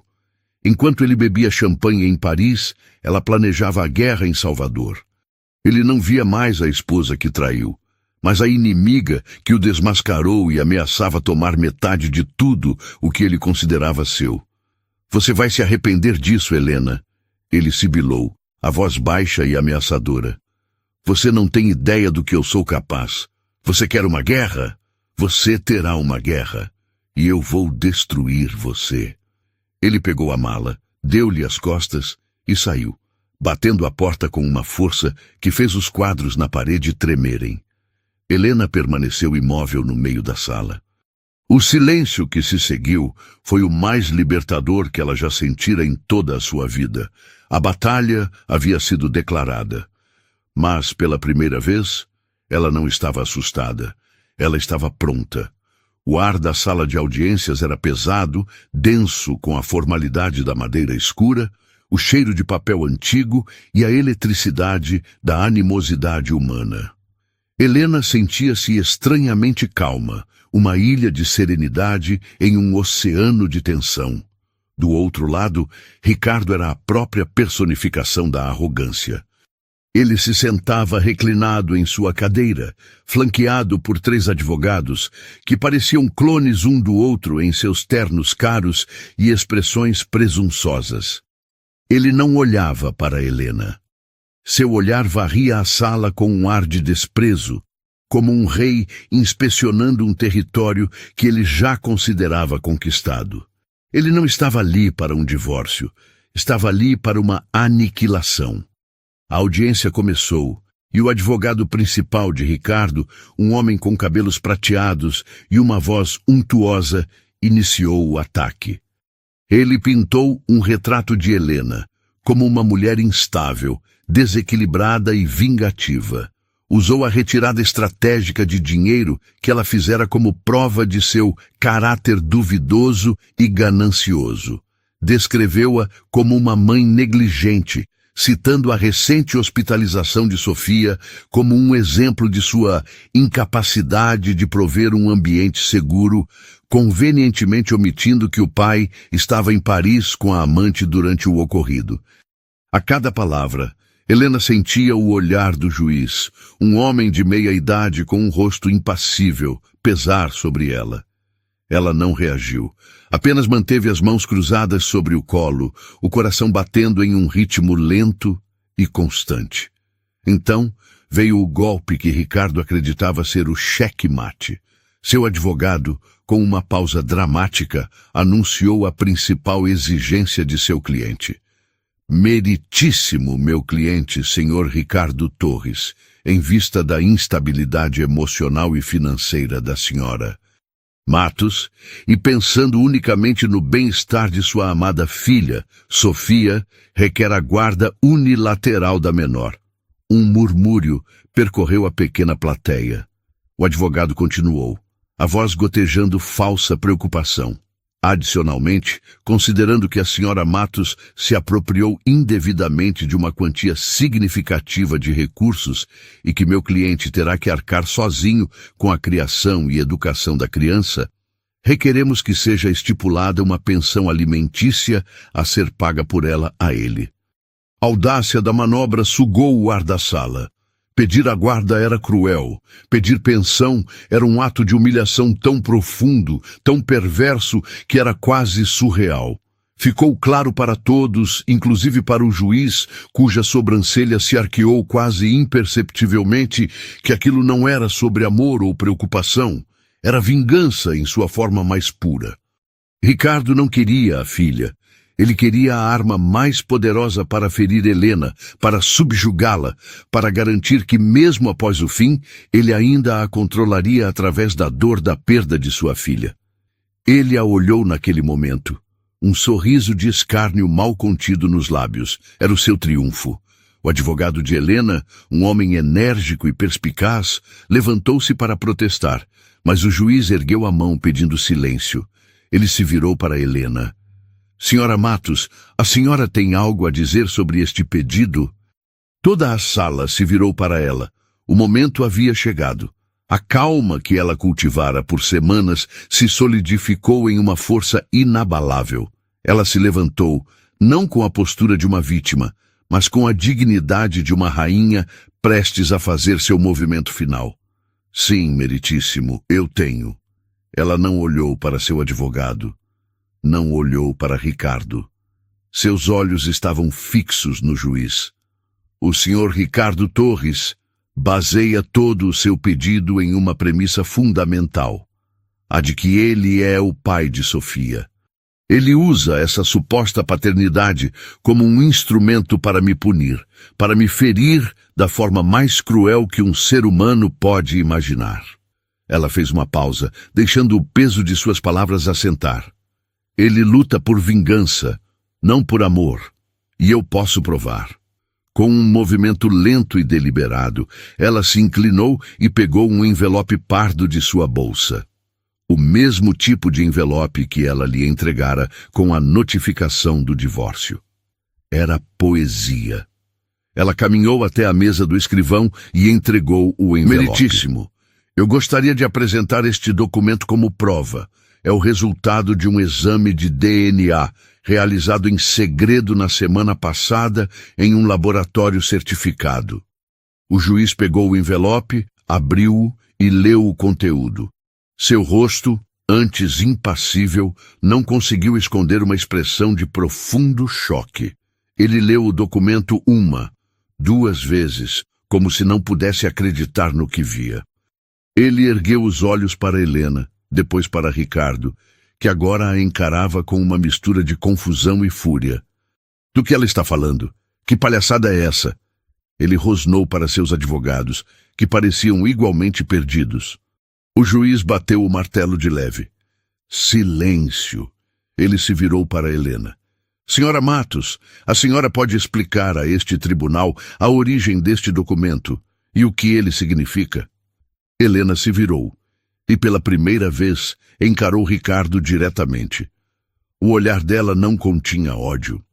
Enquanto ele bebia champanhe em Paris, ela planejava a guerra em Salvador. Ele não via mais a esposa que traiu, mas a inimiga que o desmascarou e ameaçava tomar metade de tudo o que ele considerava seu. Você vai se arrepender disso, Helena. Ele sibilou, a voz baixa e ameaçadora. Você não tem ideia do que eu sou capaz. Você quer uma guerra? Você terá uma guerra. E eu vou destruir você. Ele pegou a mala, deu-lhe as costas e saiu, batendo a porta com uma força que fez os quadros na parede tremerem. Helena permaneceu imóvel no meio da sala. O silêncio que se seguiu foi o mais libertador que ela já sentira em toda a sua vida. A batalha havia sido declarada. Mas, pela primeira vez, ela não estava assustada. Ela estava pronta. O ar da sala de audiências era pesado, denso com a formalidade da madeira escura, o cheiro de papel antigo e a eletricidade da animosidade humana. Helena sentia-se estranhamente calma, uma ilha de serenidade em um oceano de tensão. Do outro lado, Ricardo era a própria personificação da arrogância. Ele se sentava reclinado em sua cadeira, flanqueado por 3 advogados, que pareciam clones um do outro em seus ternos caros e expressões presunçosas. Ele não olhava para Helena. Seu olhar varria a sala com um ar de desprezo, como um rei inspecionando um território que ele já considerava conquistado. Ele não estava ali para um divórcio, estava ali para uma aniquilação. A audiência começou, e o advogado principal de Ricardo, um homem com cabelos prateados e uma voz untuosa, iniciou o ataque. Ele pintou um retrato de Helena, como uma mulher instável, desequilibrada e vingativa. Usou a retirada estratégica de dinheiro que ela fizera como prova de seu caráter duvidoso e ganancioso. Descreveu-a como uma mãe negligente, citando a recente hospitalização de Sofia como um exemplo de sua incapacidade de prover um ambiente seguro, convenientemente omitindo que o pai estava em Paris com a amante durante o ocorrido. A cada palavra, Helena sentia o olhar do juiz, um homem de meia-idade com um rosto impassível, pesar sobre ela. Ela não reagiu, apenas manteve as mãos cruzadas sobre o colo, o coração batendo em um ritmo lento e constante. Então, veio o golpe que Ricardo acreditava ser o cheque-mate. Seu advogado, com uma pausa dramática, anunciou a principal exigência de seu cliente. Meritíssimo, meu cliente, senhor Ricardo Torres, em vista da instabilidade emocional e financeira da senhora Matos, e pensando unicamente no bem-estar de sua amada filha, Sofia, requer a guarda unilateral da menor. Um murmúrio percorreu a pequena plateia. O advogado continuou, a voz gotejando falsa preocupação. Adicionalmente, considerando que a senhora Matos se apropriou indevidamente de uma quantia significativa de recursos e que meu cliente terá que arcar sozinho com a criação e educação da criança, requeremos que seja estipulada uma pensão alimentícia a ser paga por ela a ele. A audácia da manobra sugou o ar da sala. Pedir a guarda era cruel. Pedir pensão era um ato de humilhação tão profundo, tão perverso, que era quase surreal. Ficou claro para todos, inclusive para o juiz, cuja sobrancelha se arqueou quase imperceptivelmente, que aquilo não era sobre amor ou preocupação. Era vingança em sua forma mais pura. Ricardo não queria a filha. Ele queria a arma mais poderosa para ferir Helena, para subjugá-la, para garantir que, mesmo após o fim, ele ainda a controlaria através da dor da perda de sua filha. Ele a olhou naquele momento. Um sorriso de escárnio mal contido nos lábios. Era o seu triunfo. O advogado de Helena, um homem enérgico e perspicaz, levantou-se para protestar, mas o juiz ergueu a mão pedindo silêncio. Ele se virou para Helena. Senhora Matos, a senhora tem algo a dizer sobre este pedido? Toda a sala se virou para ela. O momento havia chegado. A calma que ela cultivara por semanas se solidificou em uma força inabalável. Ela se levantou, não com a postura de uma vítima, mas com a dignidade de uma rainha prestes a fazer seu movimento final. Sim, meritíssimo, eu tenho. Ela não olhou para seu advogado. Não olhou para Ricardo. Seus olhos estavam fixos no juiz. O senhor Ricardo Torres baseia todo o seu pedido em uma premissa fundamental, a de que ele é o pai de Sofia. Ele usa essa suposta paternidade como um instrumento para me punir, para me ferir da forma mais cruel que um ser humano pode imaginar. Ela fez uma pausa, deixando o peso de suas palavras assentar. Ele luta por vingança, não por amor, e eu posso provar. Com um movimento lento e deliberado, ela se inclinou e pegou um envelope pardo de sua bolsa. O mesmo tipo de envelope que ela lhe entregara com a notificação do divórcio. Era poesia. Ela caminhou até a mesa do escrivão e entregou o envelope. Meritíssimo, eu gostaria de apresentar este documento como prova. É o resultado de um exame de DNA realizado em segredo na semana passada em um laboratório certificado. O juiz pegou o envelope, abriu-o e leu o conteúdo. Seu rosto, antes impassível, não conseguiu esconder uma expressão de profundo choque. Ele leu o documento duas vezes, como se não pudesse acreditar no que via. Ele ergueu os olhos para Helena, depois para Ricardo, que agora a encarava com uma mistura de confusão e fúria. Do que ela está falando? Que palhaçada é essa? Ele rosnou para seus advogados, que pareciam igualmente perdidos. O juiz bateu o martelo de leve. Silêncio. Ele se virou para Helena. Senhora Matos, a senhora pode explicar a este tribunal a origem deste documento e o que ele significa? Helena se virou e, pela primeira vez, encarou Ricardo diretamente. O olhar dela não continha ódio.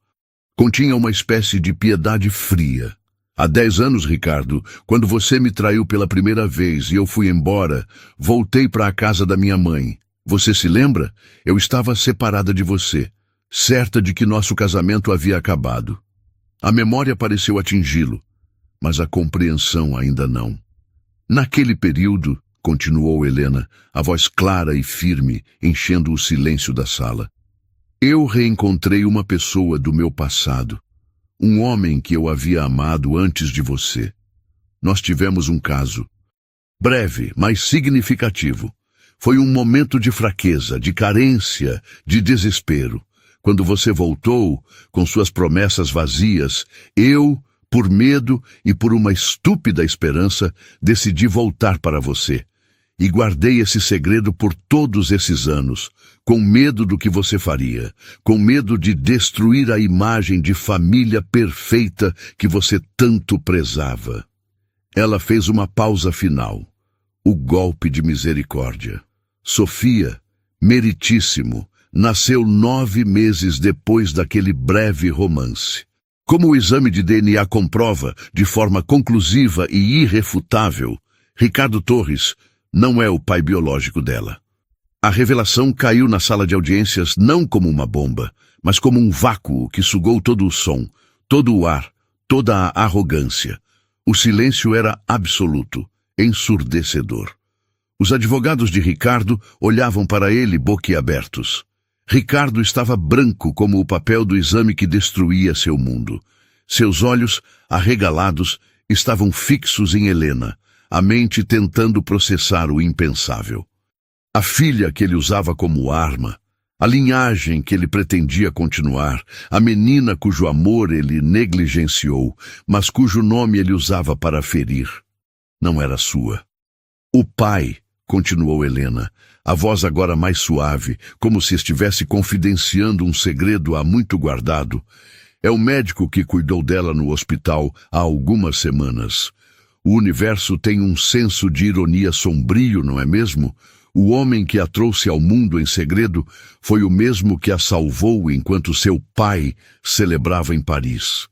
Continha uma espécie de piedade fria. Há 10 anos, Ricardo, quando você me traiu pela primeira vez e eu fui embora, voltei para a casa da minha mãe. Você se lembra? Eu estava separada de você, certa de que nosso casamento havia acabado. A memória pareceu atingi-lo, mas a compreensão ainda não. Naquele período, continuou Helena, a voz clara e firme, enchendo o silêncio da sala, eu reencontrei uma pessoa do meu passado, um homem que eu havia amado antes de você. Nós tivemos um caso. Breve, mas significativo. Foi um momento de fraqueza, de carência, de desespero. Quando você voltou, com suas promessas vazias, eu, por medo e por uma estúpida esperança, decidi voltar para você. E guardei esse segredo por todos esses anos, com medo do que você faria, com medo de destruir a imagem de família perfeita que você tanto prezava. Ela fez uma pausa final. O golpe de misericórdia. Sofia, meritíssimo, nasceu 9 meses depois daquele breve romance. Como o exame de DNA comprova, de forma conclusiva e irrefutável, Ricardo Torres não é o pai biológico dela. A revelação caiu na sala de audiências não como uma bomba, mas como um vácuo que sugou todo o som, todo o ar, toda a arrogância. O silêncio era absoluto, ensurdecedor. Os advogados de Ricardo olhavam para ele boquiabertos. Ricardo estava branco como o papel do exame que destruía seu mundo. Seus olhos, arregalados, estavam fixos em Helena, a mente tentando processar o impensável. A filha que ele usava como arma, a linhagem que ele pretendia continuar, a menina cujo amor ele negligenciou, mas cujo nome ele usava para ferir, não era sua. O pai, continuou Helena, a voz agora mais suave, como se estivesse confidenciando um segredo há muito guardado, é o médico que cuidou dela no hospital há algumas semanas. O universo tem um senso de ironia sombrio, não é mesmo? O homem que a trouxe ao mundo em segredo foi o mesmo que a salvou enquanto seu pai celebrava em Paris.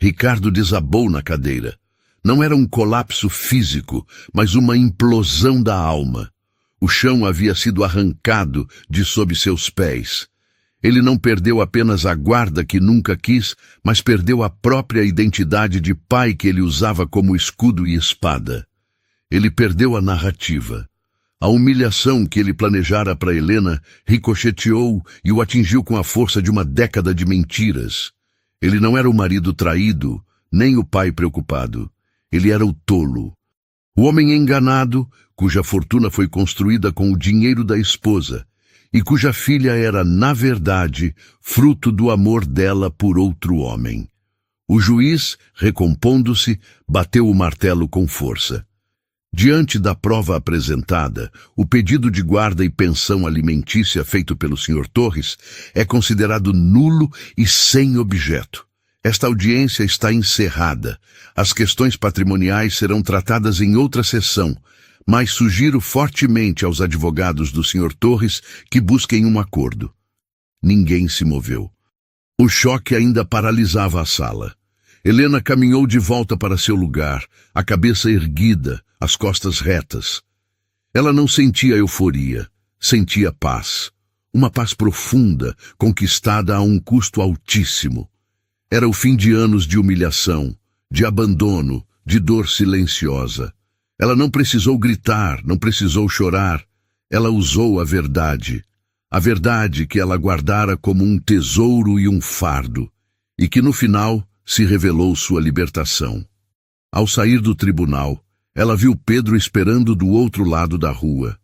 Ricardo desabou na cadeira. Não era um colapso físico, mas uma implosão da alma. O chão havia sido arrancado de sob seus pés. Ele não perdeu apenas a guarda que nunca quis, mas perdeu a própria identidade de pai que ele usava como escudo e espada. Ele perdeu a narrativa. A humilhação que ele planejara para Helena ricocheteou e o atingiu com a força de uma década de mentiras. Ele não era o marido traído, nem o pai preocupado. Ele era o tolo. O homem enganado, cuja fortuna foi construída com o dinheiro da esposa, e cuja filha era, na verdade, fruto do amor dela por outro homem. O juiz, recompondo-se, bateu o martelo com força. Diante da prova apresentada, o pedido de guarda e pensão alimentícia feito pelo Sr. Torres é considerado nulo e sem objeto. Esta audiência está encerrada. As questões patrimoniais serão tratadas em outra sessão, mas sugiro fortemente aos advogados do Sr. Torres que busquem um acordo. Ninguém se moveu. O choque ainda paralisava a sala. Helena caminhou de volta para seu lugar, a cabeça erguida, as costas retas. Ela não sentia euforia, sentia paz. Uma paz profunda, conquistada a um custo altíssimo. Era o fim de anos de humilhação, de abandono, de dor silenciosa. Ela não precisou gritar, não precisou chorar. Ela usou a verdade que ela guardara como um tesouro e um fardo, e que no final se revelou sua libertação. Ao sair do tribunal, ela viu Pedro esperando do outro lado da rua.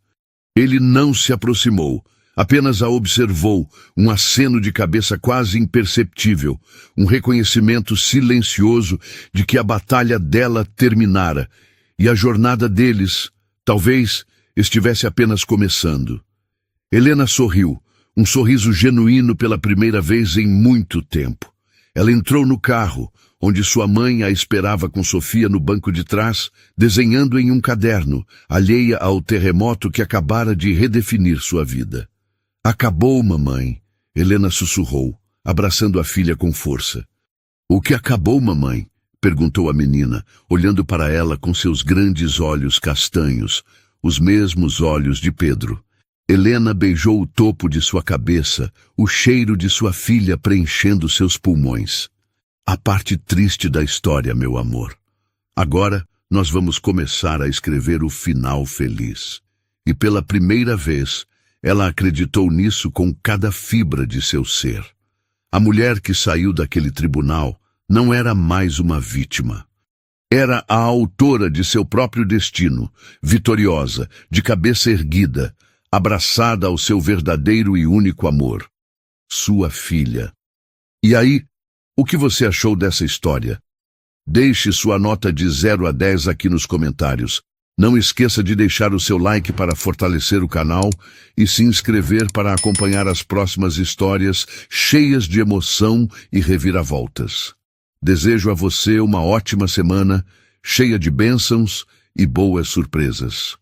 Ele não se aproximou, apenas a observou, um aceno de cabeça quase imperceptível, um reconhecimento silencioso de que a batalha dela terminara, e a jornada deles, talvez, estivesse apenas começando. Helena sorriu, um sorriso genuíno pela primeira vez em muito tempo. Ela entrou no carro, onde sua mãe a esperava com Sofia no banco de trás, desenhando em um caderno, alheia ao terremoto que acabara de redefinir sua vida. "Acabou, mamãe", Helena sussurrou, abraçando a filha com força. "O que acabou, mamãe?", perguntou a menina, olhando para ela com seus grandes olhos castanhos, os mesmos olhos de Pedro. Helena beijou o topo de sua cabeça, o cheiro de sua filha preenchendo seus pulmões. "A parte triste da história, meu amor. Agora nós vamos começar a escrever o final feliz." E pela primeira vez, ela acreditou nisso com cada fibra de seu ser. A mulher que saiu daquele tribunal não era mais uma vítima. Era a autora de seu próprio destino, vitoriosa, de cabeça erguida, abraçada ao seu verdadeiro e único amor, sua filha. E aí, o que você achou dessa história? Deixe sua nota de 0 a 10 aqui nos comentários. Não esqueça de deixar o seu like para fortalecer o canal e se inscrever para acompanhar as próximas histórias cheias de emoção e reviravoltas. Desejo a você uma ótima semana, cheia de bênçãos e boas surpresas.